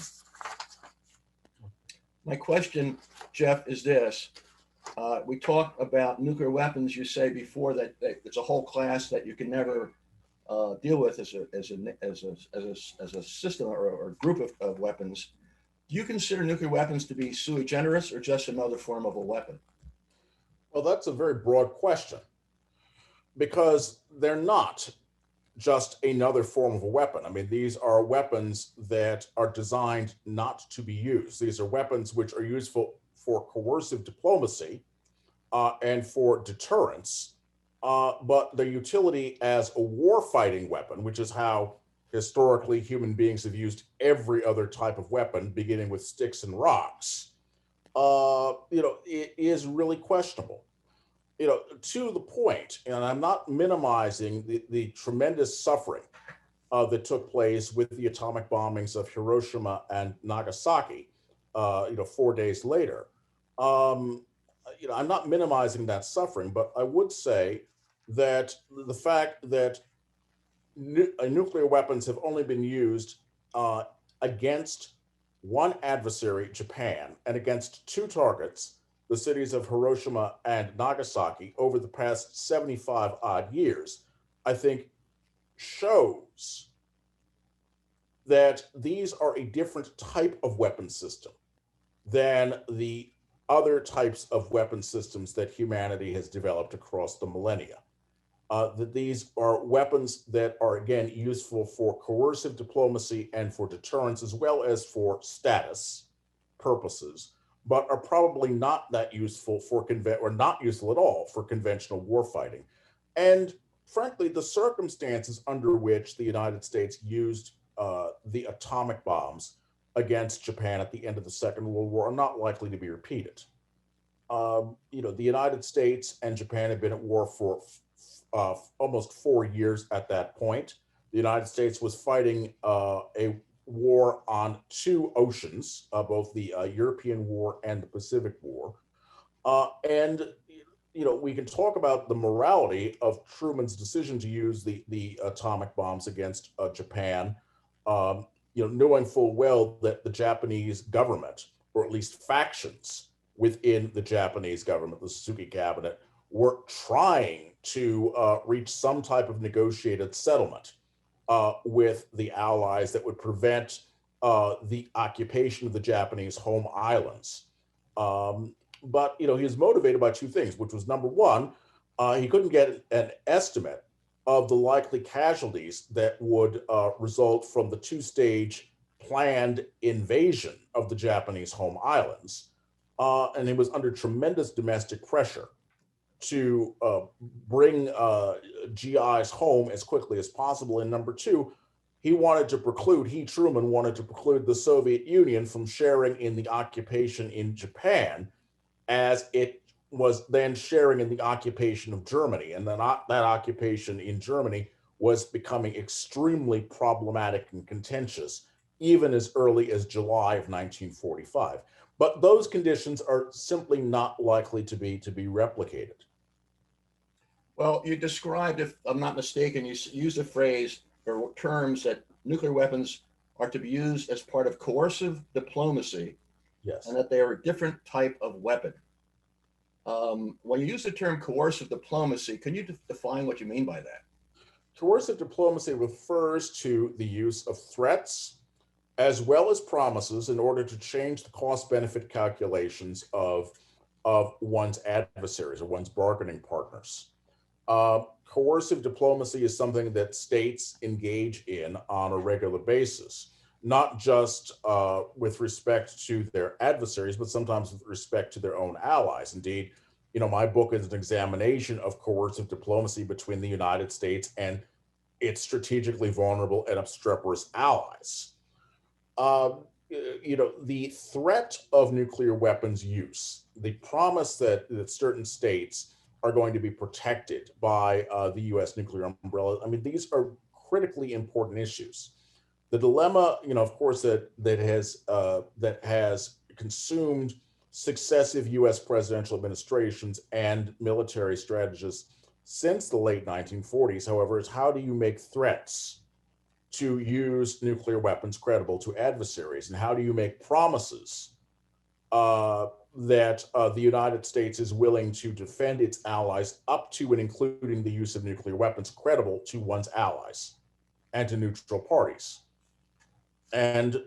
My question, Jeff, is this. We talk about nuclear weapons. You say before that it's a whole class that you can never deal with as a system or group of weapons. Do you consider nuclear weapons to be sui generis or just another form of a weapon? Well, that's a very broad question because they're not just another form of a weapon. I mean, these are weapons that are designed not to be used. These are weapons which are useful for coercive diplomacy and for deterrence, but their utility as a war-fighting weapon, which is how historically human beings have used every other type of weapon, beginning with sticks and rocks, it is really questionable. To the point, and I'm not minimizing the tremendous suffering that took place with the atomic bombings of Hiroshima and Nagasaki, 4 days later. I'm not minimizing that suffering, but I would say that the fact that nuclear weapons have only been used against one adversary, Japan, and against two targets, the cities of Hiroshima and Nagasaki, over the past 75 odd years, I think shows that these are a different type of weapon system than the other types of weapon systems that humanity has developed across the millennia. That these are weapons that are, again, useful for coercive diplomacy and for deterrence, as well as for status purposes, but are probably not that useful for or not useful at all for conventional warfighting. And frankly, the circumstances under which the United States used the atomic bombs against Japan at the end of the Second World War are not likely to be repeated. The United States and Japan have been at war for almost 4 years at that point. The United States was fighting a war on two oceans, both the European War and the Pacific War. We can talk about the morality of Truman's decision to use the atomic bombs against Japan, knowing full well that the Japanese government, or at least factions within the Japanese government, the Suzuki cabinet, were trying to reach some type of negotiated settlement with the Allies that would prevent the occupation of the Japanese home islands. But he was motivated by two things, which was, number one, he couldn't get an estimate of the likely casualties that would result from the two-stage planned invasion of the Japanese home islands. And he was under tremendous domestic pressure to bring GIs home as quickly as possible. And number two, Truman wanted to preclude the Soviet Union from sharing in the occupation in Japan, as it was then sharing in the occupation of Germany. And then that occupation in Germany was becoming extremely problematic and contentious, even as early as July of 1945. But those conditions are simply not likely to be replicated. Well, you described, if I'm not mistaken, you used a phrase or terms that nuclear weapons are to be used as part of coercive diplomacy. Yes. And that they are a different type of weapon. When you use the term coercive diplomacy, can you define what you mean by that? Coercive diplomacy refers to the use of threats as well as promises in order to change the cost-benefit calculations of one's adversaries or one's bargaining partners. Coercive diplomacy is something that states engage in on a regular basis, not just with respect to their adversaries, but sometimes with respect to their own allies. Indeed, my book is an examination of coercive diplomacy between the United States and its strategically vulnerable and obstreperous allies. The threat of nuclear weapons use, the promise that certain states are going to be protected by the U.S. nuclear umbrella. I mean, these are critically important issues. The dilemma, of course, that has consumed successive U.S. presidential administrations and military strategists since the late 1940s, however, is how do you make threats to use nuclear weapons credible to adversaries, and how do you make promises that the United States is willing to defend its allies up to and including the use of nuclear weapons credible to one's allies and to neutral parties. And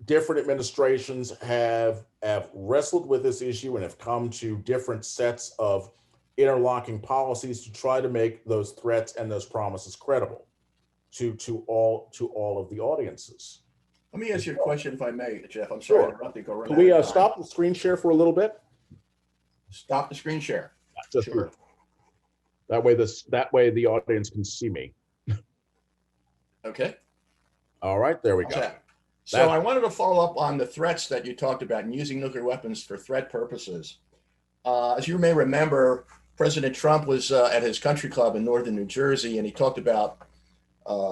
different administrations have wrestled with this issue and have come to different sets of interlocking policies to try to make those threats and those promises credible to all of the audiences. Let me ask you a question, if I may, Jeff. I'm sorry to interrupt you. Can we stop the screen share for a little bit? Stop the screen share. Sure. That way the audience can see me. Okay. All right, there we go. So I wanted to follow up on the threats that you talked about and using nuclear weapons for threat purposes. As you may remember, President Trump was at his country club in northern New Jersey, and he talked about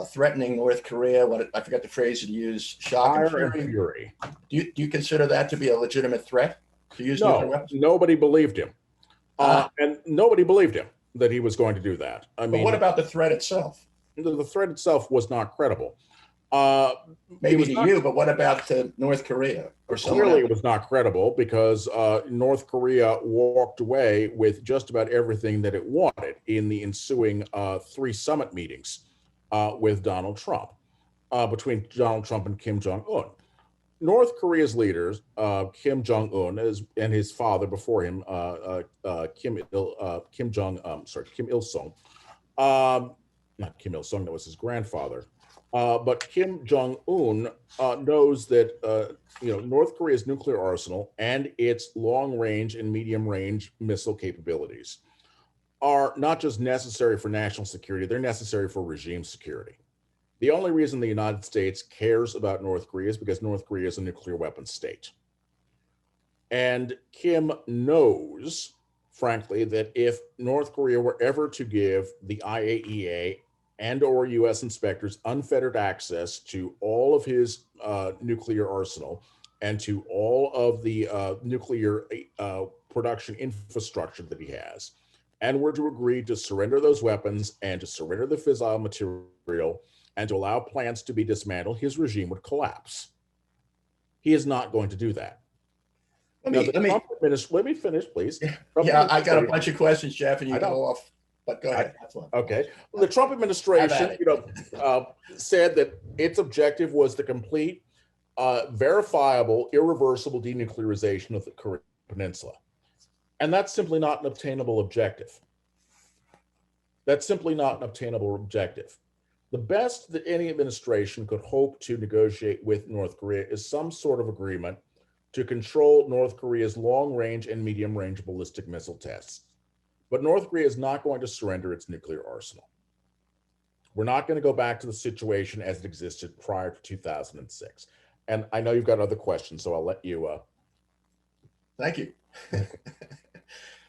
threatening North Korea. I forgot the phrase he used, shock and fury. Do you consider that to be a legitimate threat to use nuclear weapons? Nobody believed him. And nobody believed him that he was going to do that. I mean, what about the threat itself? The threat itself was not credible. Maybe to you, but what about to North Korea? Or clearly it was not credible because North Korea walked away with just about everything that it wanted in the ensuing 3 summit meetings with Donald Trump, between Donald Trump and Kim Jong-un. North Korea's leaders, Kim Jong-un and his father before him, Kim Il-sung, not Kim Il-sung, that was his grandfather. But Kim Jong-un knows that North Korea's nuclear arsenal and its long-range and medium-range missile capabilities are not just necessary for national security, they're necessary for regime security. The only reason the United States cares about North Korea is because North Korea is a nuclear weapons state. And Kim knows, frankly, that if North Korea were ever to give the IAEA and or U.S. inspectors unfettered access to all of his nuclear arsenal and to all of the nuclear production infrastructure that he has, and were to agree to surrender those weapons and to surrender the fissile material and to allow plants to be dismantled, his regime would collapse. He is not going to do that. Let me finish, please. Yeah, I got a bunch of questions, Jeff, and you go off. But go ahead. Okay. Well, the Trump administration, said that its objective was the complete, verifiable, irreversible denuclearization of the Korean Peninsula, and that's simply not an obtainable objective. That's simply not an obtainable objective. The best that any administration could hope to negotiate with North Korea is some sort of agreement to control North Korea's long-range and medium-range ballistic missile tests. But North Korea is not going to surrender its nuclear arsenal. We're not going to go back to the situation as it existed prior to 2006. And I know you've got other questions, so I'll let you. Thank you.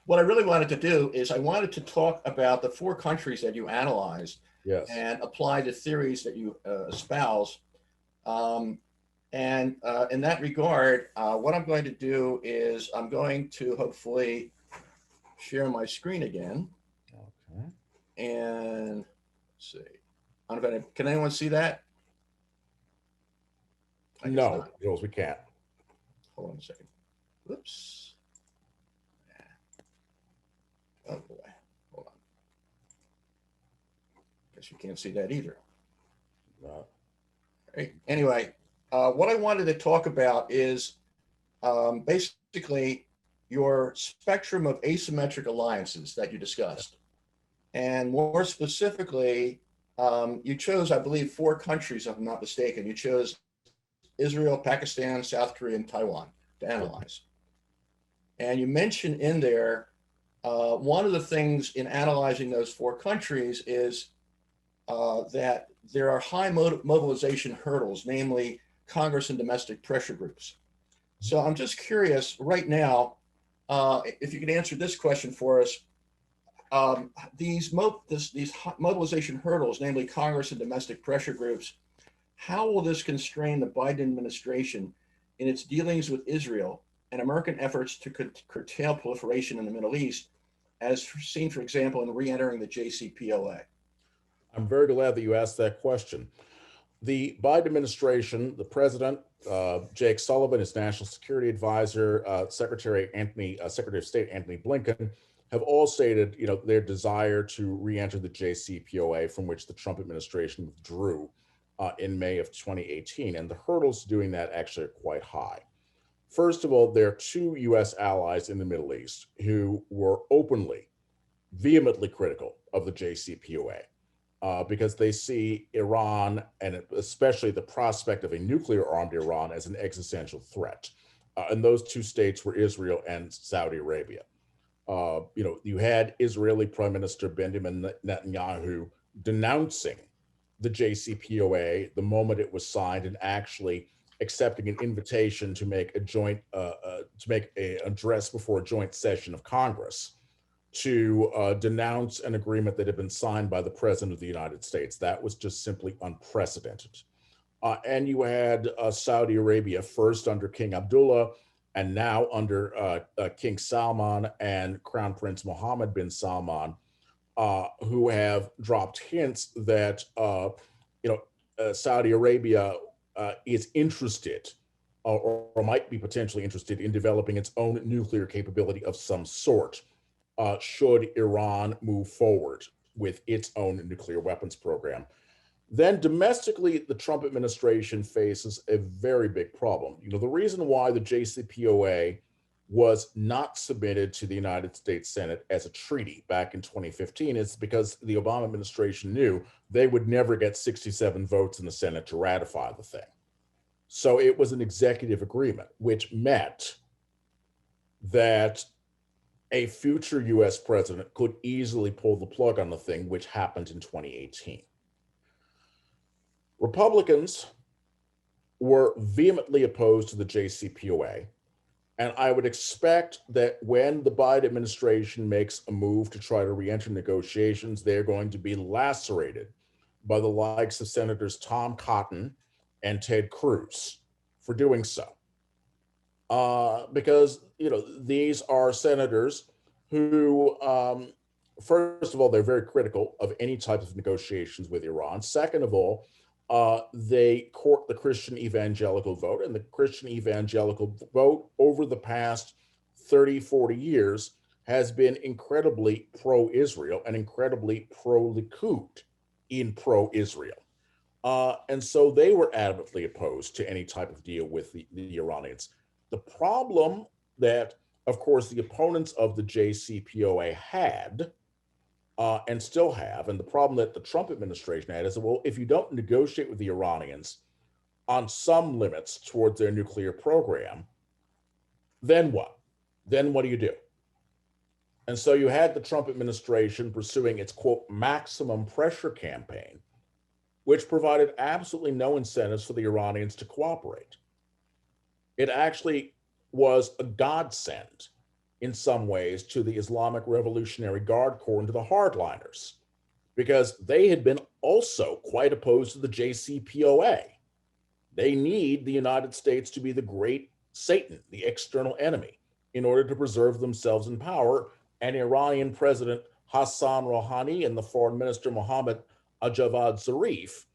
What I really wanted to do is I wanted to talk about the 4 countries that you analyzed, yes, and apply the theories that you espouse. And in that regard, what I'm going to do is I'm going to hopefully share my screen again. Okay. And let's see. Can anyone see that? No, Jules, we can't. Hold on a second. Whoops. Oh boy, hold on. Guess you can't see that either. Right. Anyway, what I wanted to talk about is basically your spectrum of asymmetric alliances that you discussed. And more specifically, you chose, I believe, 4 countries, if I'm not mistaken. You chose Israel, Pakistan, South Korea, and Taiwan to analyze. And you mentioned in there, one of the things in analyzing those 4 countries is that there are high mobilization hurdles, namely Congress and domestic pressure groups. So I'm just curious right now, if you could answer this question for us. These mobilization hurdles, namely Congress and domestic pressure groups, how will this constrain the Biden administration in its dealings with Israel and American efforts to curtail proliferation in the Middle East, as seen, for example, in re-entering the JCPOA? I'm very glad that you asked that question. The Biden administration, the president, Jake Sullivan, his national security advisor, Secretary of State Antony Blinken, have all stated, their desire to re-enter the JCPOA, from which the Trump administration withdrew in May of 2018. And the hurdles to doing that actually are quite high. First of all, there are 2 U.S. allies in the Middle East who were openly, vehemently critical of the JCPOA. Because they see Iran, and especially the prospect of a nuclear-armed Iran, as an existential threat. And those 2 states were Israel and Saudi Arabia. You had Israeli Prime Minister Benjamin Netanyahu denouncing the JCPOA the moment it was signed, and actually accepting an invitation to make a joint, an address before a joint session of Congress, to denounce an agreement that had been signed by the President of the United States. That was just simply unprecedented. And you had Saudi Arabia, first under King Abdullah, and now under King Salman and Crown Prince Mohammed bin Salman, who have dropped hints that Saudi Arabia is interested, or might be potentially interested, in developing its own nuclear capability of some sort, should Iran move forward with its own nuclear weapons program. Then domestically, the Trump administration faces a very big problem. The reason why the JCPOA was not submitted to the United States Senate as a treaty back in 2015 is because the Obama administration knew they would never get 67 votes in the Senate to ratify the thing. So it was an executive agreement, which meant that a future US president could easily pull the plug on the thing, which happened in 2018. Republicans were vehemently opposed to the JCPOA, and I would expect that when the Biden administration makes a move to try to re-enter negotiations, they're going to be lacerated by the likes of Senators Tom Cotton and Ted Cruz for doing so. Because, these are senators who, first of all, they're very critical of any type of negotiations with Iran. Second of all, they court the Christian evangelical vote, and the Christian evangelical vote over the past 30, 40 years has been incredibly pro-Israel and incredibly pro-Likud in pro-Israel. And so they were adamantly opposed to any type of deal with the Iranians. The problem that, of course, the opponents of the JCPOA had, and still have, and the problem that the Trump administration had is, well, if you don't negotiate with the Iranians on some limits towards their nuclear program, then what? Then what do you do? And so you had the Trump administration pursuing its, quote, maximum pressure campaign, which provided absolutely no incentives for the Iranians to cooperate. It actually was a godsend in some ways to the Islamic Revolutionary Guard Corps and to the hardliners, because they had been also quite opposed to the JCPOA. They need the United States to be the great Satan, the external enemy, in order to preserve themselves in power. And Iranian President Hassan Rouhani and the Foreign Minister Mohammad Javad Zarif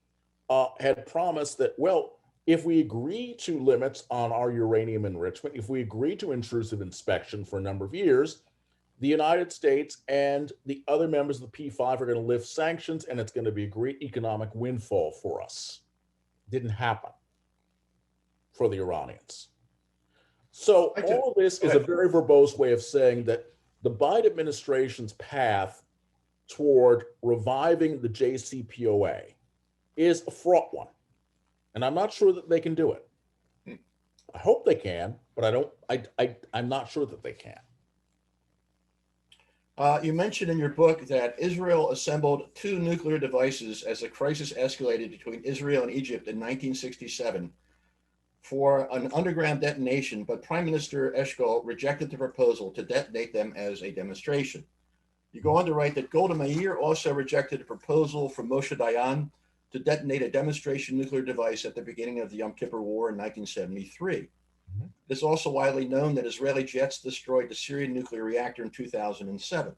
had promised that, well, if we agree to limits on our uranium enrichment, if we agree to intrusive inspection for a number of years, the United States and the other members of the P5 are going to lift sanctions, and it's going to be a great economic windfall for us. Didn't happen for the Iranians. So all of this is a very verbose way of saying that the Biden administration's path toward reviving the JCPOA is a fraught one. And I'm not sure that they can do it. I hope they can, but I'm not sure that they can. You mentioned in your book that Israel assembled 2 nuclear devices as the crisis escalated between Israel and Egypt in 1967 for an underground detonation, but Prime Minister Esq rejected the proposal to detonate them as a demonstration. You go on to write that Golda Meir also rejected a proposal from Moshe Dayan to detonate a demonstration nuclear device at the beginning of the Yom Kippur War in 1973. It's also widely known that Israeli jets destroyed the Syrian nuclear reactor in 2007.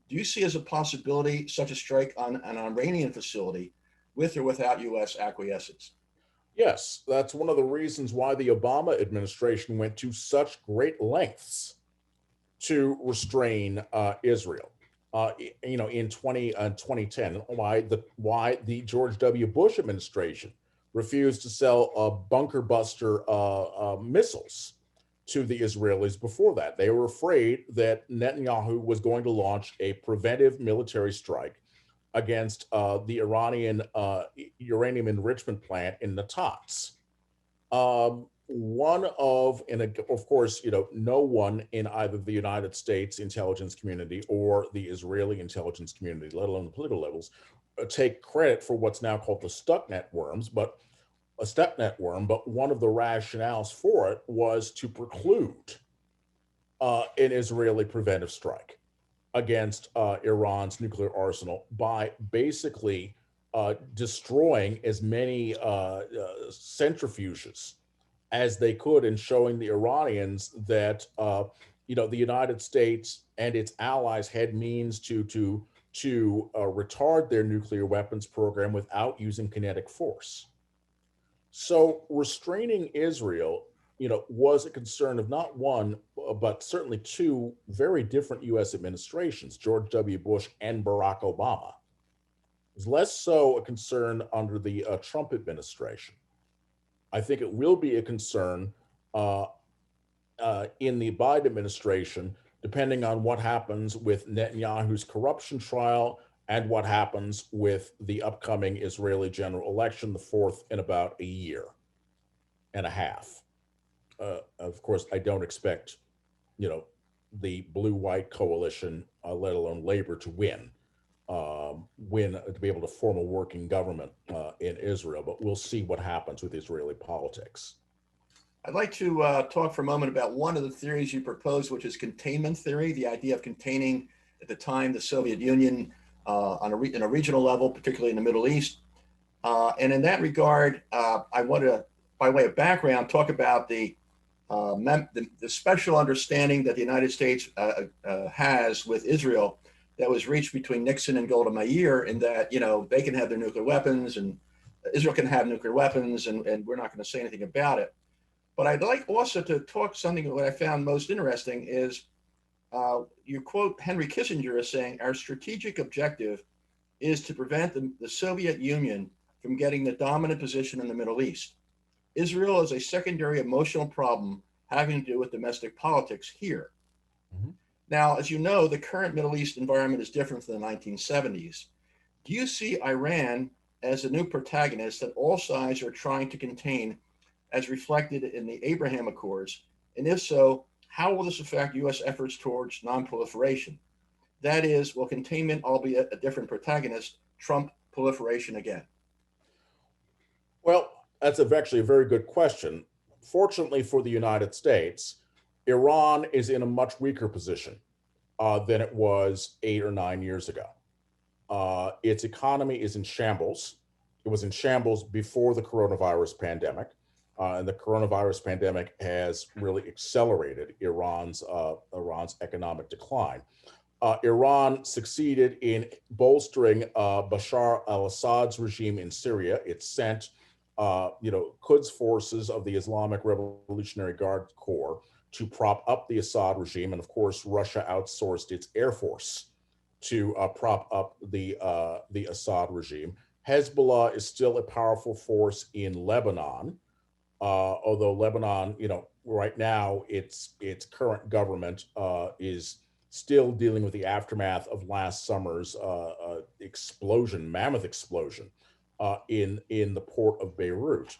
Do you see as a possibility such a strike on an Iranian facility with or without U.S. acquiescence? Yes, that's one of the reasons why the Obama administration went to such great lengths to restrain Israel. In 2010, why the George W. Bush administration refused to sell bunker buster missiles to the Israelis before that. They were afraid that Netanyahu was going to launch a preventive military strike against the Iranian uranium enrichment plant in the Tufts. Of course, no one in either the United States intelligence community or the Israeli intelligence community, let alone the political levels, take credit for what's now called the Stuxnet worms, but a StepNet worm. But one of the rationales for it was to preclude an Israeli preventive strike against Iran's nuclear arsenal by basically destroying as many centrifuges as they could, and showing the Iranians that the United States and its allies had means to retard their nuclear weapons program without using kinetic force. So restraining Israel, was a concern of not one, but certainly 2 very different U.S. administrations, George W. Bush and Barack Obama. It was less so a concern under the Trump administration. I think it will be a concern in the Biden administration, depending on what happens with Netanyahu's corruption trial and what happens with the upcoming Israeli general election, the 4th in about a year and a half. Of course, I don't expect, the blue-white coalition, let alone labor, to win to be able to form a working government in Israel, but we'll see what happens with Israeli politics. I'd like to talk for a moment about one of the theories you proposed, which is containment theory, the idea of containing, at the time, the Soviet Union in a regional level, particularly in the Middle East. And in that regard, I want to, by way of background, talk about the special understanding that the United States has with Israel that was reached between Nixon and Golda Meir, in that, they can have their nuclear weapons and Israel can have nuclear weapons, and we're not going to say anything about it. But I'd like also to talk something that I found most interesting is you quote Henry Kissinger as saying, "Our strategic objective is to prevent the Soviet Union from getting the dominant position in the Middle East. Israel is a secondary emotional problem having to do with domestic politics here." Mm-hmm. Now, as you know, the current Middle East environment is different from the 1970s. Do you see Iran as a new protagonist that all sides are trying to contain, as reflected in the Abraham Accords? And if so, how will this affect U.S. efforts towards nonproliferation? That is, will containment, albeit a different protagonist, trump proliferation again? Well, that's actually a very good question. Fortunately for the United States, Iran is in a much weaker position than it was 8 or 9 years ago. Its economy is in shambles. It was in shambles before the coronavirus pandemic. And the coronavirus pandemic has really accelerated Iran's economic decline. Iran succeeded in bolstering Bashar al-Assad's regime in Syria. It sent, Quds forces of the Islamic Revolutionary Guard Corps to prop up the Assad regime. And of course, Russia outsourced its air force to prop up the Assad regime. Hezbollah is still a powerful force in Lebanon, although Lebanon, right now, its current government is still dealing with the aftermath of last summer's mammoth explosion in the port of Beirut.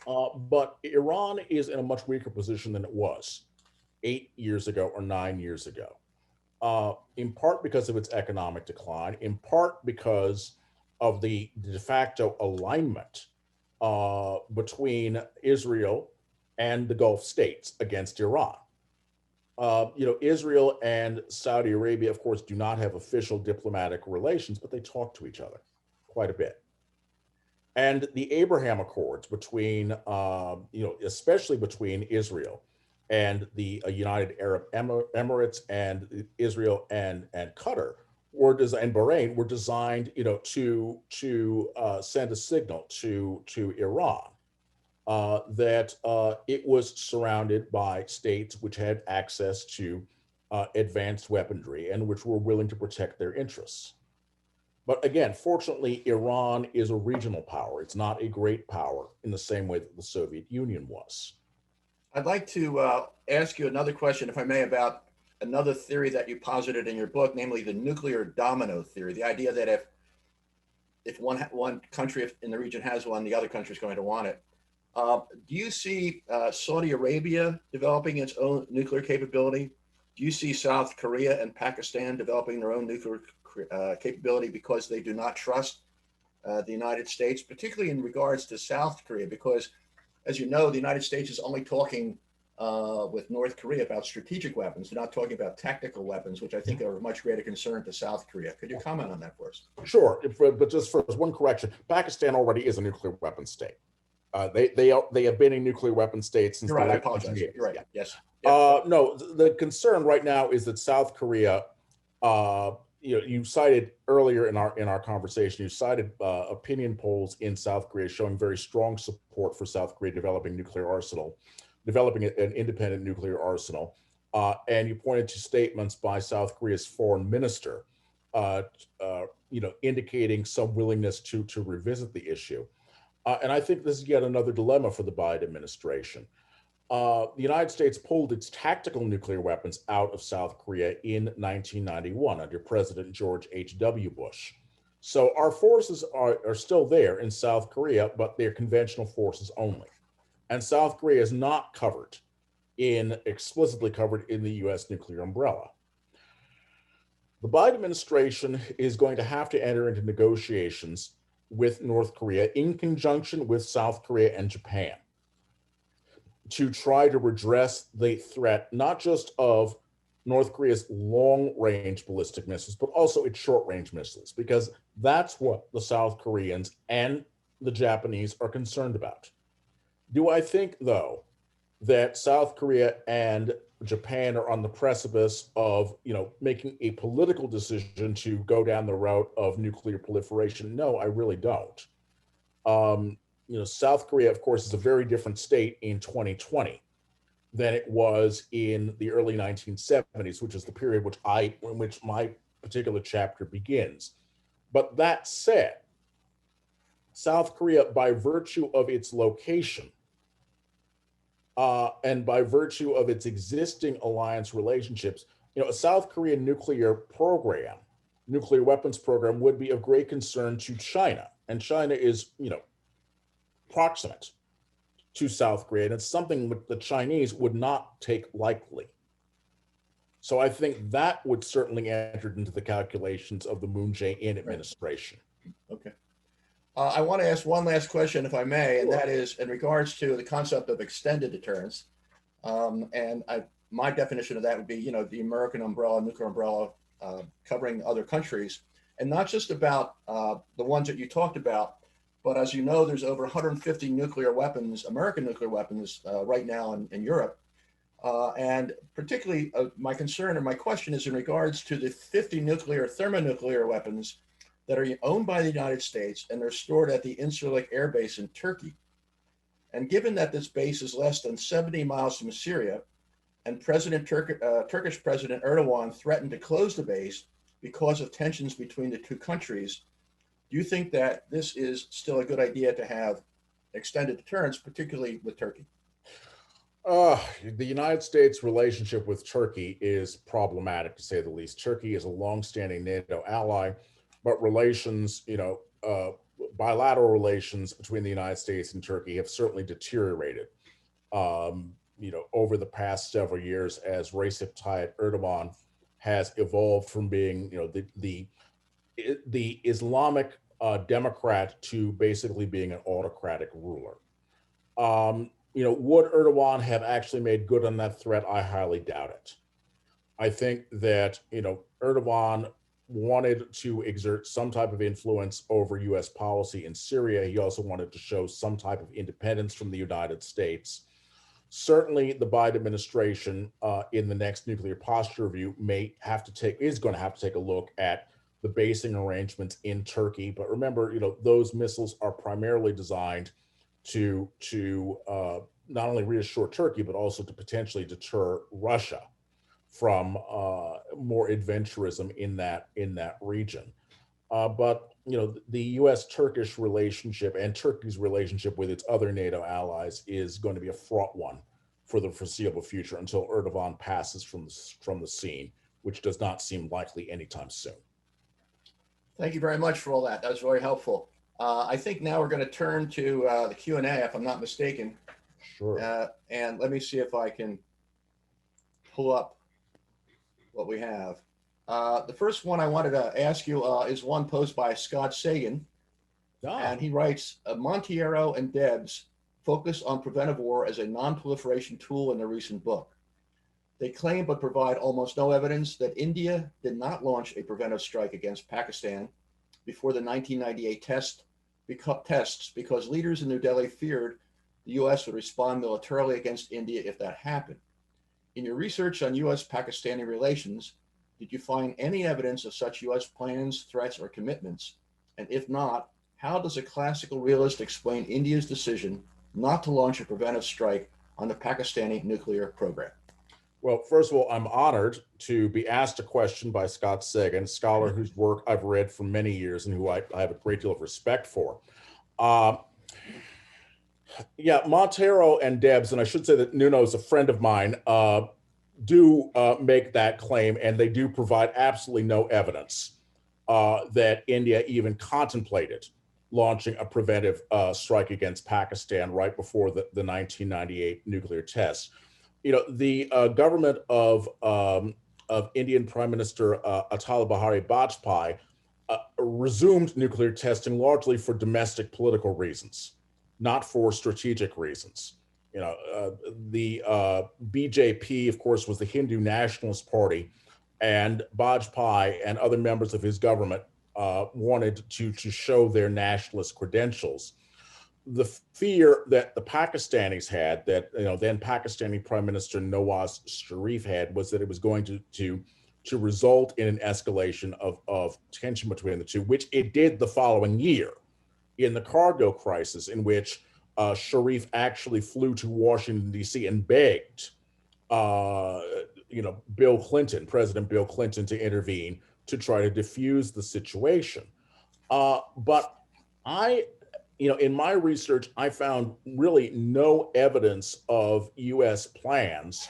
But Iran is in a much weaker position than it was 8 years ago or 9 years ago, in part because of its economic decline, in part because of the de facto alignment between Israel and the Gulf states against Iran. Israel and Saudi Arabia, of course, do not have official diplomatic relations, but they talk to each other quite a bit. And the Abraham Accords between, especially between Israel and the United Arab Emirates and Israel and Qatar and Bahrain were designed, to send a signal to Iran that it was surrounded by states which had access to advanced weaponry and which were willing to protect their interests. But again, fortunately, Iran is a regional power. It's not a great power in the same way that the Soviet Union was. I'd like to ask you another question, if I may, about another theory that you posited in your book, namely the nuclear domino theory, the idea that if one country in the region has one, the other country is going to want it. Do you see Saudi Arabia developing its own nuclear capability? Do you see South Korea and Pakistan developing their own nuclear capability because they do not trust the United States, particularly in regards to South Korea? Because, as you know, the United States is only talking with North Korea about strategic weapons. They're not talking about tactical weapons, which I think are of much greater concern to South Korea. Could you comment on that for us? Sure, but just first, one correction. Pakistan already is a nuclear weapon state. They have been a nuclear weapon state since. You're right. I apologize. You're right. Yeah. Yes. No, the concern right now is that South Korea. You cited earlier in our conversation. You cited opinion polls in South Korea showing very strong support for South Korea developing an independent nuclear arsenal, and you pointed to statements by South Korea's foreign minister, indicating some willingness to revisit the issue. And I think this is yet another dilemma for the Biden administration. The United States pulled its tactical nuclear weapons out of South Korea in 1991 under President George H.W. Bush. So our forces are still there in South Korea, but they're conventional forces only. And South Korea is not explicitly covered in the U.S. nuclear umbrella. The Biden administration is going to have to enter into negotiations with North Korea in conjunction with South Korea and Japan to try to redress the threat, not just of North Korea's long-range ballistic missiles, but also its short-range missiles, because that's what the South Koreans and the Japanese are concerned about. Do I think, though, that South Korea and Japan are on the precipice of, making a political decision to go down the route of nuclear proliferation? No, I really don't. South Korea, of course, is a very different state in 2020 than it was in the early 1970s, which is the period in which my particular chapter begins. But that said, South Korea, by virtue of its location and by virtue of its existing alliance relationships, a South Korean nuclear weapons program would be of great concern to China. And China is, proximate to South Korea, and it's something that the Chinese would not take lightly. So I think that would certainly enter into the calculations of the Moon Jae-in administration. Okay. I want to ask one last question, if I may, and that is in regards to the concept of extended deterrence. My definition of that would be, the American umbrella, nuclear umbrella, covering other countries, and not just about the ones that you talked about, but as you know, there's over 150 nuclear weapons, American nuclear weapons, right now in Europe. And particularly my concern or my question is in regards to the 50 thermonuclear weapons that are owned by the United States, and they're stored at the Incirlik Air Base in Turkey. And given that this base is less than 70 miles from Syria, and Turkish President Erdogan threatened to close the base because of tensions between the two countries, do you think that this is still a good idea to have extended deterrence, particularly with Turkey? The United States' relationship with Turkey is problematic, to say the least. Turkey is a longstanding NATO ally, but relations, bilateral relations between the United States and Turkey have certainly deteriorated, over the past several years as Recep Tayyip Erdogan has evolved from being, the Islamic Democrat to basically being an autocratic ruler. Would Erdogan have actually made good on that threat? I highly doubt it. I think that, Erdogan wanted to exert some type of influence over US policy in Syria. He also wanted to show some type of independence from the United States. Certainly the Biden administration in the next nuclear posture review is going to have to take a look at the basing arrangements in Turkey. But remember, those missiles are primarily designed to not only reassure Turkey, but also to potentially deter Russia from more adventurism in that region. But the U.S.-Turkish relationship and Turkey's relationship with its other NATO allies is going to be a fraught one for the foreseeable future until Erdogan passes from the scene, which does not seem likely anytime soon. Thank you very much for all that. That was very helpful. I think now we're going to turn to the Q&A, if I'm not mistaken. Sure. And let me see if I can pull up what we have. The first one I wanted to ask you is one posed by Scott Sagan. And he writes, Monteiro and Debs focus on preventive war as a non-proliferation tool in their recent book. They claim but provide almost no evidence that India did not launch a preventive strike against Pakistan before the 1998 tests because leaders in New Delhi feared the US would respond militarily against India if that happened. In your research on US-Pakistani relations, did you find any evidence of such US plans, threats, or commitments? And if not, how does a classical realist explain India's decision not to launch a preventive strike on the Pakistani nuclear program? Well, first of all, I'm honored to be asked a question by Scott Sagan, a scholar whose work I've read for many years and who I have a great deal of respect for. Monteiro and Debs, and I should say that Nuno is a friend of mine, do make that claim, and they do provide absolutely no evidence that India even contemplated launching a preventive strike against Pakistan right before the 1998 nuclear tests. The government of Indian Prime Minister Atal Bihari Vajpayee resumed nuclear testing largely for domestic political reasons, not for strategic reasons. The BJP, of course, was the Hindu Nationalist Party, and Vajpayee and other members of his government wanted to show their nationalist credentials. The fear that the Pakistanis had, that then Pakistani Prime Minister Nawaz Sharif had, was that it was going to result in an escalation of tension between the two, which it did the following year in the cargo crisis, in which Sharif actually flew to Washington, D.C. and begged President Bill Clinton, to intervene to try to defuse the situation. But in my research, I found really no evidence of U.S. plans,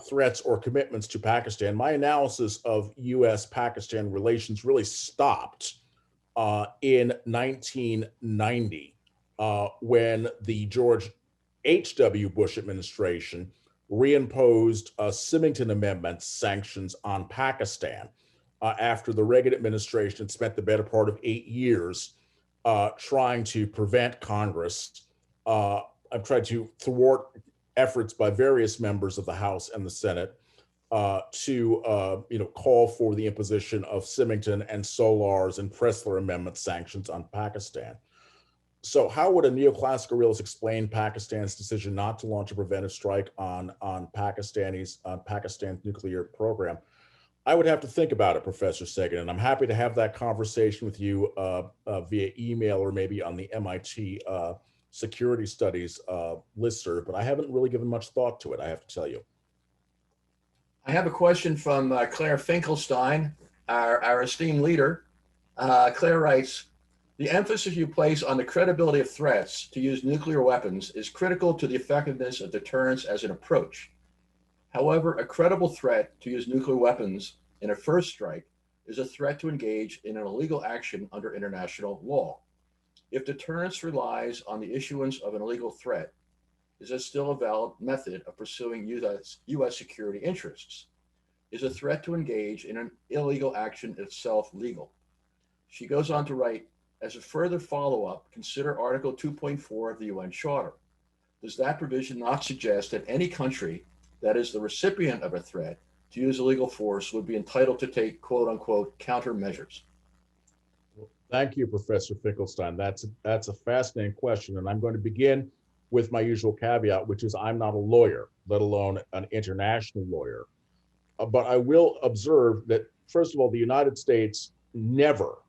threats, or commitments to Pakistan. My analysis of U.S.-Pakistan relations really stopped in 1990 when the George H.W. Bush administration reimposed Symington Amendment sanctions on Pakistan after the Reagan administration had spent the better part of 8 years trying to prevent Congress. I've tried to thwart efforts by various members of the House and the Senate to call for the imposition of Symington and Solar's and Pressler Amendment sanctions on Pakistan. So how would a neoclassical realist explain Pakistan's decision not to launch a preventive strike on Pakistan's nuclear program? I would have to think about it, Professor Sagan, and I'm happy to have that conversation with you via email or maybe on the MIT Security Studies listserv, but I haven't really given much thought to it, I have to tell you. I have a question from Claire Finkelstein, our esteemed leader. Claire writes, the emphasis you place on the credibility of threats to use nuclear weapons is critical to the effectiveness of deterrence as an approach. However, a credible threat to use nuclear weapons in a first strike is a threat to engage in an illegal action under international law. If deterrence relies on the issuance of an illegal threat, is this still a valid method of pursuing US security interests? Is a threat to engage in an illegal action itself legal? She goes on to write, as a further follow-up, consider Article 2.4 of the UN Charter. Does that provision not suggest that any country that is the recipient of a threat to use illegal force would be entitled to take quote unquote countermeasures? Thank you, Professor Finkelstein. That's a fascinating question. And I'm going to begin with my usual caveat, which is I'm not a lawyer, let alone an international lawyer. But I will observe that, first of all, the United States never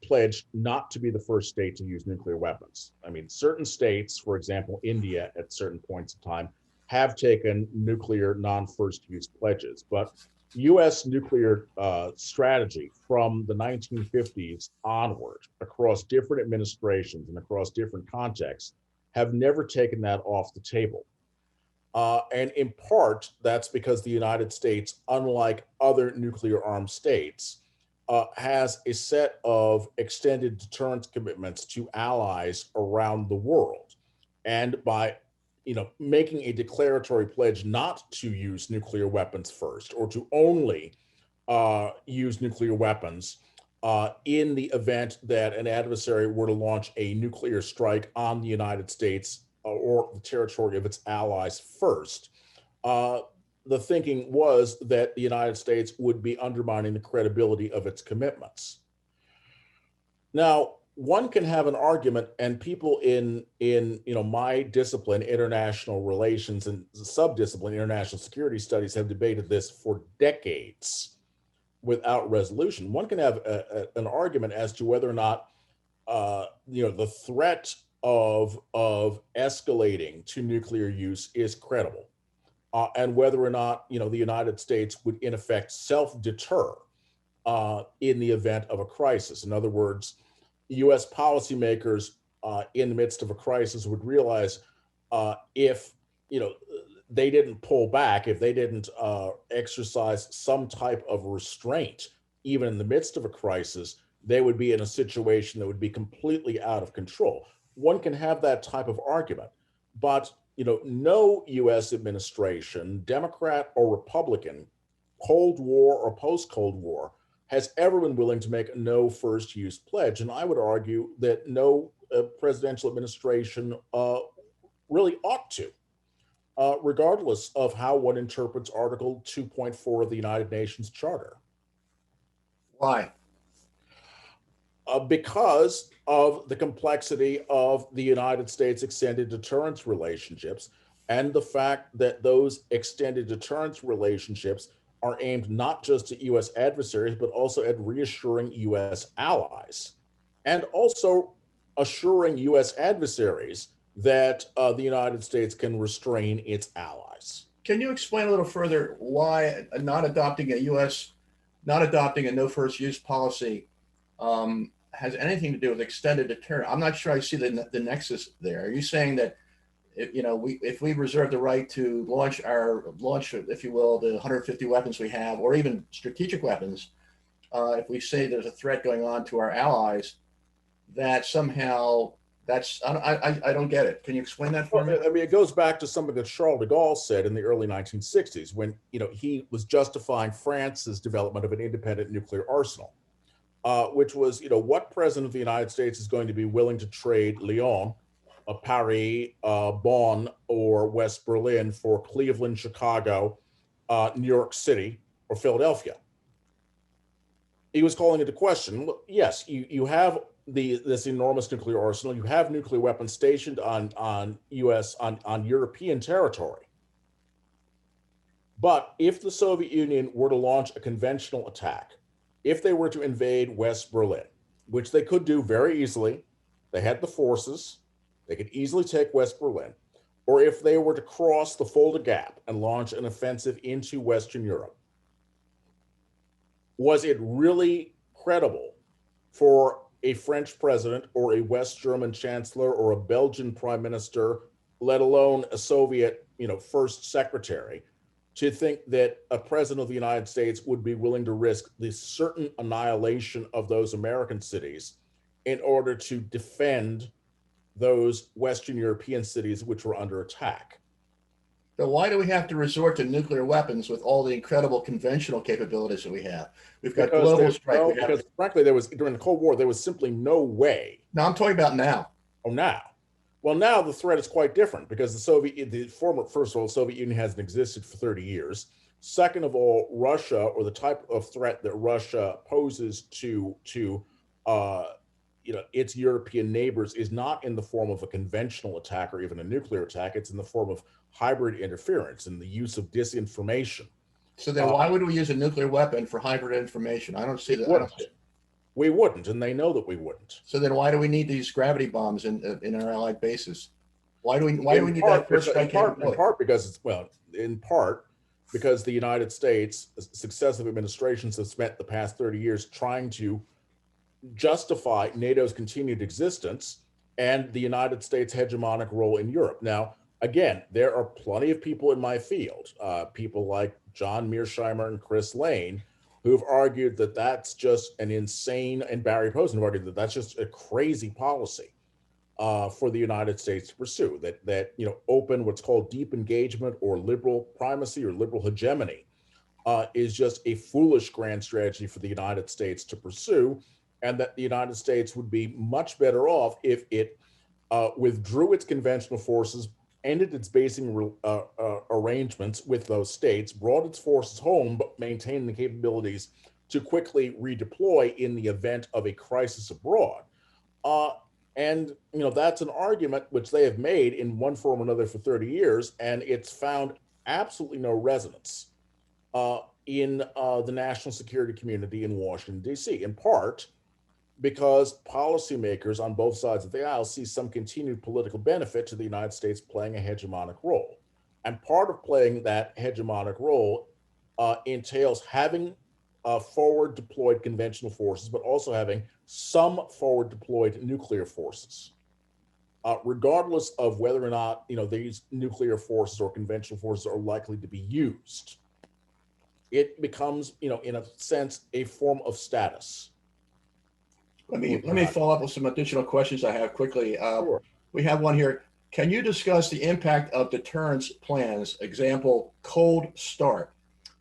pledged not to be the first state to use nuclear weapons. I mean, certain states, for example, India at certain points in time, have taken nuclear non-first use pledges. But US nuclear strategy from the 1950s onward, across different administrations and across different contexts, have never taken that off the table. And in part, that's because the United States, unlike other nuclear armed states, has a set of extended deterrence commitments to allies around the world. And by making a declaratory pledge not to use nuclear weapons first, or to only use nuclear weapons in the event that an adversary were to launch a nuclear strike on the United States or the territory of its allies first, the thinking was that the United States would be undermining the credibility of its commitments. Now, one can have an argument, and people in my discipline, international relations, and subdiscipline, international security studies, have debated this for decades without resolution. One can have an argument as to whether or not the threat of escalating to nuclear use is credible, and whether or not the United States would in effect self-deter in the event of a crisis. In other words, US policymakers in the midst of a crisis would realize if they didn't pull back, if they didn't exercise some type of restraint, even in the midst of a crisis, they would be in a situation that would be completely out of control. One can have that type of argument, but no US administration, Democrat or Republican, Cold War or post-Cold War, has ever been willing to make no first use pledge. And I would argue that no presidential administration really ought to, regardless of how one interprets Article 2.4 of the United Nations Charter. Why? Because of the complexity of the United States extended deterrence relationships, and the fact that those extended deterrence relationships are aimed not just at US adversaries, but also at reassuring US allies, and also assuring US adversaries that the United States can restrain its allies. Can you explain a little further why not adopting a no first use policy has anything to do with extended deterrence? I'm not sure I see the nexus there. Are you saying that if we reserve the right to launch, if you will, the 150 weapons we have, or even strategic weapons, if we say there's a threat going on to our allies, that somehow I don't get it. Can you explain that for me? I mean, it goes back to something that Charles de Gaulle said in the early 1960s when he was justifying France's development of an independent nuclear arsenal, which was what president of the United States is going to be willing to trade Lyon, Paris, Bonn, or West Berlin for Cleveland, Chicago, New York City, or Philadelphia? He was calling into question, yes, you have this enormous nuclear arsenal, you have nuclear weapons stationed on European territory. But if the Soviet Union were to launch a conventional attack, if they were to invade West Berlin, which they could do very easily, they had the forces, they could easily take West Berlin. or if they were to cross the Fulda Gap and launch an offensive into Western Europe, was it really credible for a French president or a West German chancellor or a Belgian prime minister, let alone a Soviet, first secretary, to think that a president of the United States would be willing to risk the certain annihilation of those American cities in order to defend those Western European cities which were under attack? So why do we have to resort to nuclear weapons with all the incredible conventional capabilities that we have? We've got global strike. No, because frankly, during the Cold War, there was simply no way. No, I'm talking about now. Oh, now. Well, now the threat is quite different because first of all, the Soviet Union hasn't existed for 30 years. Second of all, Russia, or the type of threat that Russia poses to its European neighbors, is not in the form of a conventional attack or even a nuclear attack. It's in the form of hybrid interference and the use of disinformation. So then why would we use a nuclear weapon for hybrid information? I don't see that. We wouldn't, and they know that we wouldn't. So then why do we need these gravity bombs in our allied bases? Why do we need that first strike capability? In part because the United States, successive administrations have spent the past 30 years trying to justify NATO's continued existence and the United States' hegemonic role in Europe. Now, again, there are plenty of people in my field, people like John Mearsheimer and Chris Lane, who've argued that that's just an insane, and Barry Posen have argued that that's just a crazy policy for the United States to pursue, that open, what's called deep engagement or liberal primacy or liberal hegemony is just a foolish grand strategy for the United States to pursue, and that the United States would be much better off if it withdrew its conventional forces, ended its basing arrangements with those states, brought its forces home, but maintained the capabilities to quickly redeploy in the event of a crisis abroad. And that's an argument which they have made in one form or another for 30 years, and it's found absolutely no resonance in the national security community in Washington, D.C., in part because policymakers on both sides of the aisle see some continued political benefit to the United States playing a hegemonic role. And part of playing that hegemonic role entails having forward deployed conventional forces, but also having some forward deployed nuclear forces. Regardless of whether or not these nuclear forces or conventional forces are likely to be used, it becomes in a sense a form of status. Let me follow up with some additional questions I have quickly. Sure. We have one here. Can you discuss the impact of deterrence plans, example, Cold Start,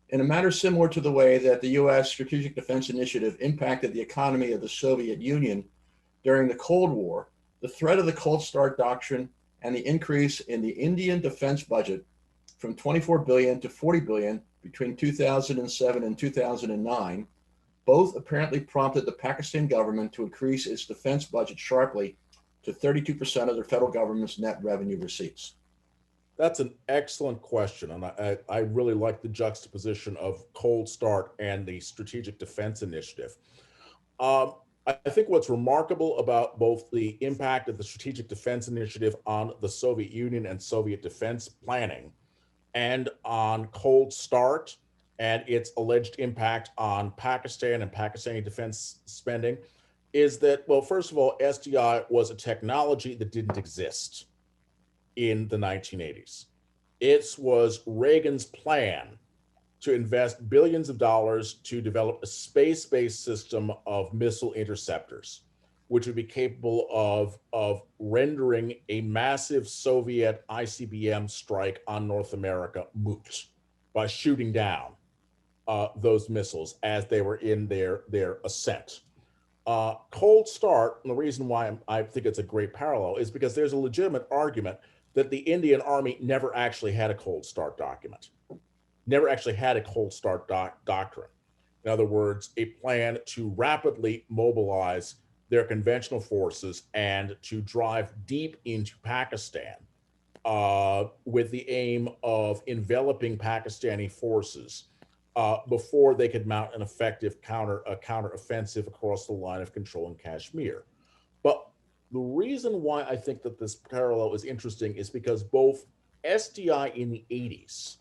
in a manner similar to the way that the U.S. Strategic Defense Initiative impacted the economy of the Soviet Union during the Cold War, the threat of the Cold Start doctrine, and the increase in the Indian defense budget from 24 billion to 40 billion between 2007 and 2009, both apparently prompted the Pakistan government to increase its defense budget sharply to 32% of the federal government's net revenue receipts. That's an excellent question, and I really like the juxtaposition of Cold Start and the Strategic Defense Initiative. I think what's remarkable about both the impact of the Strategic Defense Initiative on the Soviet Union and Soviet defense planning, and on Cold Start and its alleged impact on Pakistan and Pakistani defense spending, is that, well, first of all, SDI was a technology that didn't exist in the 1980s. It was Reagan's plan to invest billions of dollars to develop a space-based system of missile interceptors, which would be capable of rendering a massive Soviet ICBM strike on North America moot by shooting down those missiles as they were in their ascent. Cold Start, and the reason why I think it's a great parallel is because there's a legitimate argument that the Indian Army never actually had a Cold Start document, never actually had a Cold Start doctrine. In other words, a plan to rapidly mobilize their conventional forces and to drive deep into Pakistan with the aim of enveloping Pakistani forces before they could mount an effective counter-offensive across the line of control in Kashmir. But The reason why I think that this parallel is interesting is because both SDI in the 80s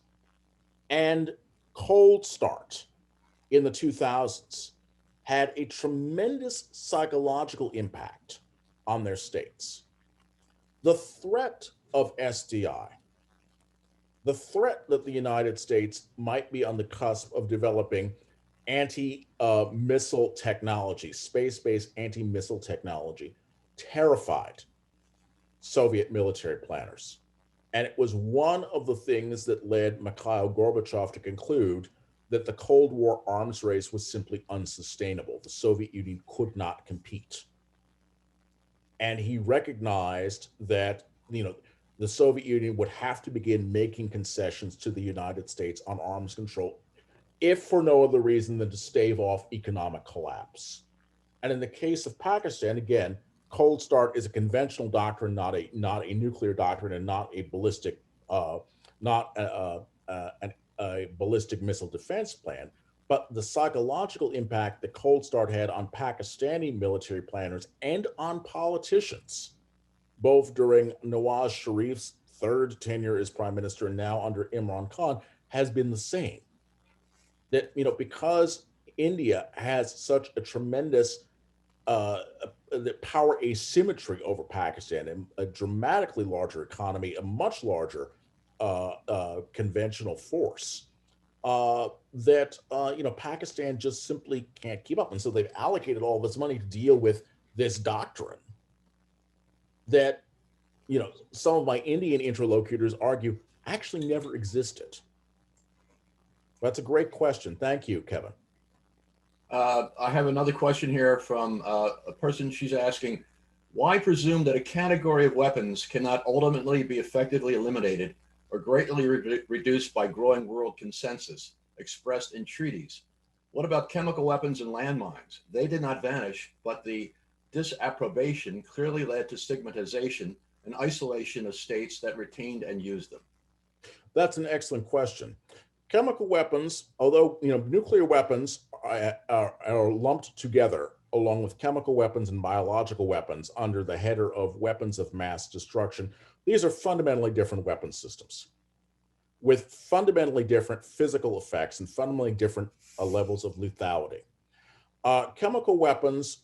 and Cold Start in the 2000s had a tremendous psychological impact on their states. The threat of SDI, the threat that the United States might be on the cusp of developing anti-missile technology, space-based anti-missile technology, terrified Soviet military planners. And it was one of the things that led Mikhail Gorbachev to conclude that the Cold War arms race was simply unsustainable. The Soviet Union could not compete. And he recognized that, the Soviet Union would have to begin making concessions to the United States on arms control, if for no other reason than to stave off economic collapse. And in the case of Pakistan, again, Cold Start is a conventional doctrine, not a nuclear doctrine, and not a ballistic missile defense plan. But the psychological impact that Cold Start had on Pakistani military planners and on politicians, both during Nawaz Sharif's third tenure as prime minister and now under Imran Khan, has been the same. That, because India has such a tremendous power asymmetry over Pakistan, and a dramatically larger economy, a much larger conventional force, Pakistan just simply can't keep up. And so they've allocated all this money to deal with this doctrine that, some of my Indian interlocutors argue actually never existed. That's a great question. Thank you, Kevin. I have another question here from a person. She's asking, why presume that a category of weapons cannot ultimately be effectively eliminated or greatly reduced by growing world consensus expressed in treaties? What about chemical weapons and landmines? They did not vanish, but the disapprobation clearly led to stigmatization and isolation of states that retained and used them. That's an excellent question. Chemical weapons, although nuclear weapons are lumped together along with chemical weapons and biological weapons under the header of weapons of mass destruction, these are fundamentally different weapon systems with fundamentally different physical effects and fundamentally different levels of lethality. Chemical weapons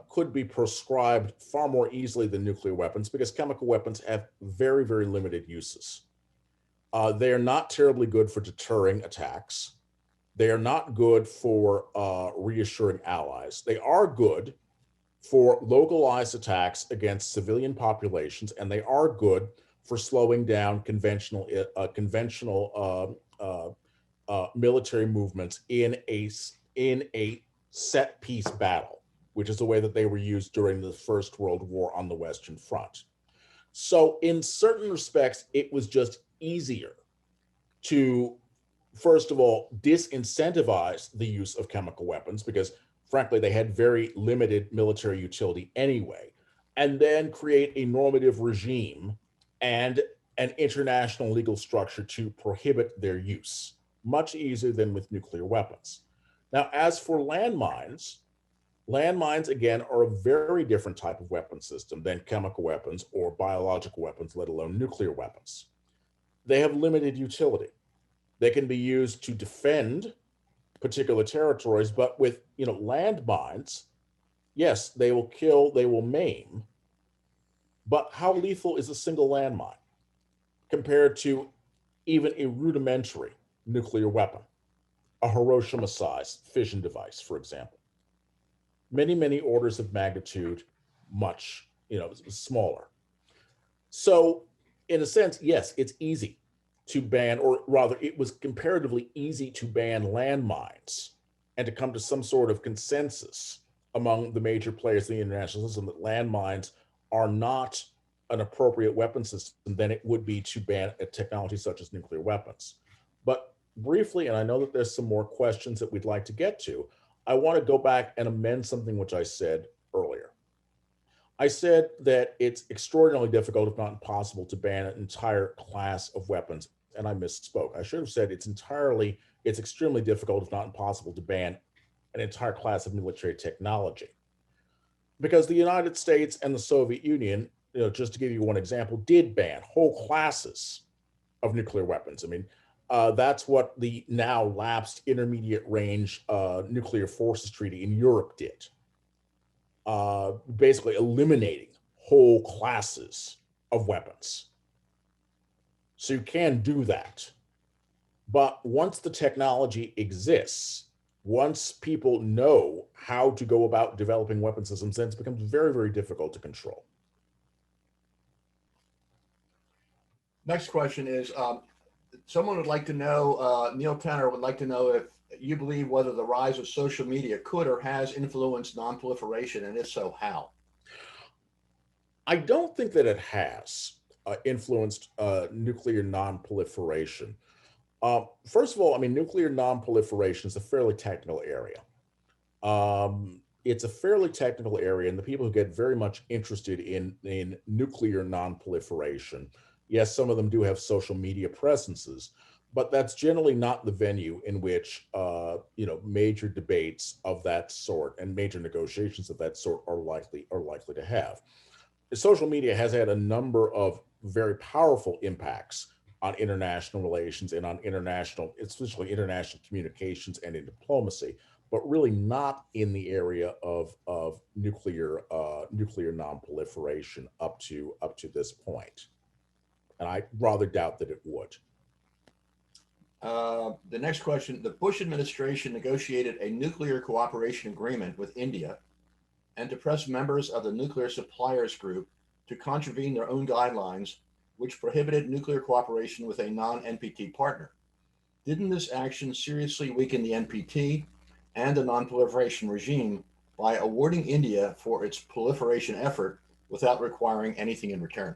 could be proscribed far more easily than nuclear weapons because chemical weapons have very, very limited uses. They are not terribly good for deterring attacks. They are not good for reassuring allies. They are good for localized attacks against civilian populations, and they are good for slowing down conventional military movements in a set piece battle, which is the way that they were used during the First World War on the Western Front. So in certain respects, it was just easier to, first of all, disincentivize the use of chemical weapons because, frankly, they had very limited military utility anyway, and then create a normative regime and an international legal structure to prohibit their use, much easier than with nuclear weapons. Now, as for landmines, again, are a very different type of weapon system than chemical weapons or biological weapons, let alone nuclear weapons. They have limited utility. They can be used to defend particular territories, but with landmines, yes, they will kill, they will maim, but how lethal is a single landmine compared to even a rudimentary nuclear weapon, a Hiroshima-sized fission device, for example? Many, many orders of magnitude much, smaller. So in a sense, yes, it's easy to ban, or rather it was comparatively easy to ban landmines and to come to some sort of consensus among the major players in the international system that landmines are not an appropriate weapon system than it would be to ban a technology such as nuclear weapons. But briefly, and I know that there's some more questions that we'd like to get to, I want to go back and amend something which I said earlier. I said that it's extraordinarily difficult, if not impossible, to ban an entire class of weapons, and I misspoke. I should have said it's extremely difficult, if not impossible, to ban an entire class of military technology. because the United States and the Soviet Union, just to give you one example, did ban whole classes of nuclear weapons. I mean, that's what the now lapsed Intermediate Range Nuclear Forces Treaty in Europe did, basically eliminating whole classes of weapons. So you can do that. But once the technology exists, once people know how to go about developing weapon systems, then it becomes very, very difficult to control. Next question is, someone would like to know, Neil Tanner would like to know if you believe whether the rise of social media could or has influenced nonproliferation, and if so, how? I don't think that it has influenced nuclear nonproliferation. First of all, I mean, nuclear nonproliferation is a fairly technical area. It's a fairly technical area, and the people who get very much interested in nuclear nonproliferation, yes, some of them do have social media presences, but that's generally not the venue in which major debates of that sort and major negotiations of that sort are likely to have. Social media has had a number of very powerful impacts on international relations and on especially international communications and in diplomacy, but really not in the area of nuclear nonproliferation up to this point. And I rather doubt that it would. The next question, the Bush administration negotiated a nuclear cooperation agreement with India and to press members of the Nuclear Suppliers Group to contravene their own guidelines, which prohibited nuclear cooperation with a non-NPT partner. Didn't this action seriously weaken the NPT and the nonproliferation regime by awarding India for its proliferation effort without requiring anything in return?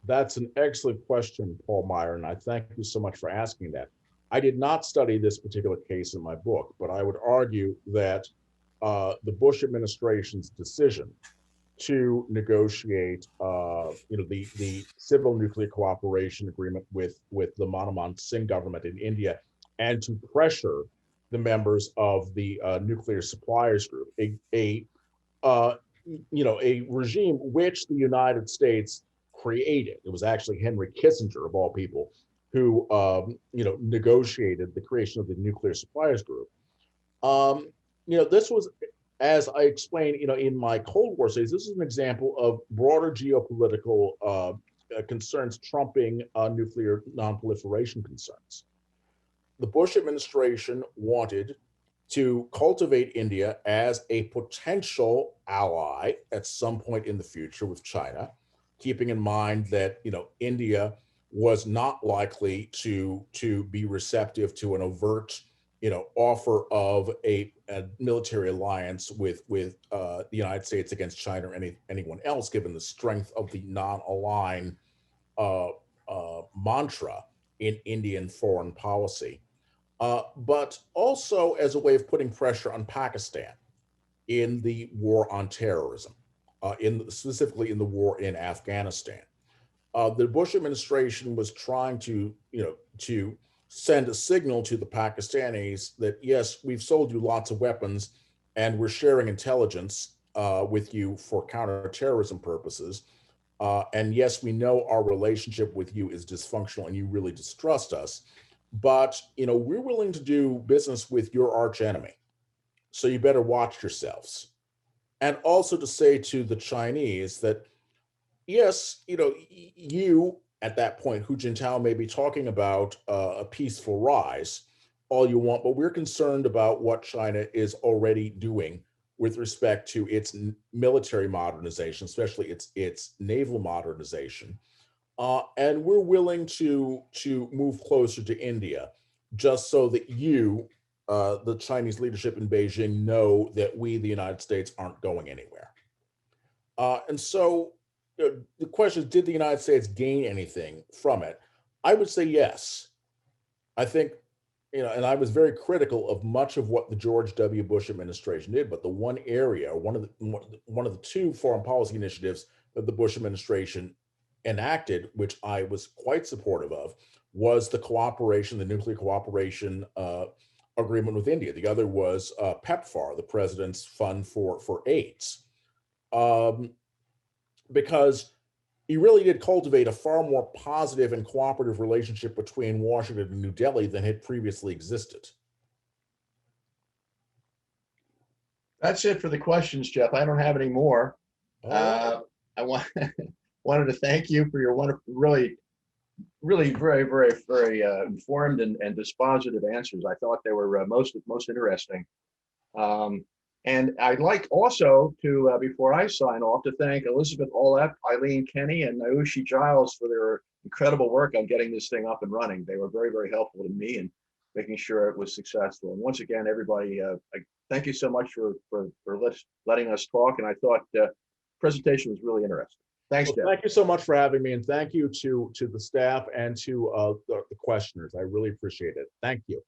That's an excellent question, Paul Meyer, and I thank you so much for asking that. I did not study this particular case in my book, but I would argue that the Bush administration's decision to negotiate, the civil nuclear cooperation agreement with the Manmohan Singh government in India, and to pressure the members of the Nuclear Suppliers Group, a regime which the United States created. It was actually Henry Kissinger, of all people, who negotiated the creation of the Nuclear Suppliers Group. This was, as I explained, in my Cold War studies, this is an example of broader geopolitical concerns trumping nuclear nonproliferation concerns. The Bush administration wanted to cultivate India as a potential ally at some point in the future with China, keeping in mind that India was not likely to be receptive to an overt offer of a military alliance with the United States against China or anyone else, given the strength of the non-aligned mantra in Indian foreign policy, but also as a way of putting pressure on Pakistan in the war on terrorism, specifically in the war in Afghanistan. The Bush administration was trying to send a signal to the Pakistanis that, yes, we've sold you lots of weapons and we're sharing intelligence with you for counterterrorism purposes. And yes, we know our relationship with you is dysfunctional and you really distrust us, but we're willing to do business with your arch enemy. So you better watch yourselves. And also to say to the Chinese that, yes, you at that point, Hu Jintao may be talking about a peaceful rise all you want, but we're concerned about what China is already doing with respect to its military modernization, especially its naval modernization. And we're willing to move closer to India just so that you, the Chinese leadership in Beijing, know that we, the United States, aren't going anywhere. And so the question is, did the United States gain anything from it? I would say yes. I think, and I was very critical of much of what the George W. Bush administration did, but the one area, one of the two foreign policy initiatives that the Bush administration enacted, which I was quite supportive of, was the nuclear cooperation agreement with India. The other was PEPFAR, the President's Fund for AIDS. because he really did cultivate a far more positive and cooperative relationship between Washington and New Delhi than had previously existed. That's it for the questions, Jeff. I don't have any more. I wanted to thank you for your wonderful, really very, very, very informed and dispositive answers. I thought they were most interesting. And I'd like also to, before I sign off, to thank Elizabeth Olep, Eileen Kenny, and Naushi Giles for their incredible work on getting this thing up and running. They were very, very helpful to me in making sure it was successful. And once again, everybody, thank you so much for letting us talk. And I thought the presentation was really interesting. Thanks, Jeff. Thank you so much for having me, and thank you to the staff and to the questioners. I really appreciate it. Thank you.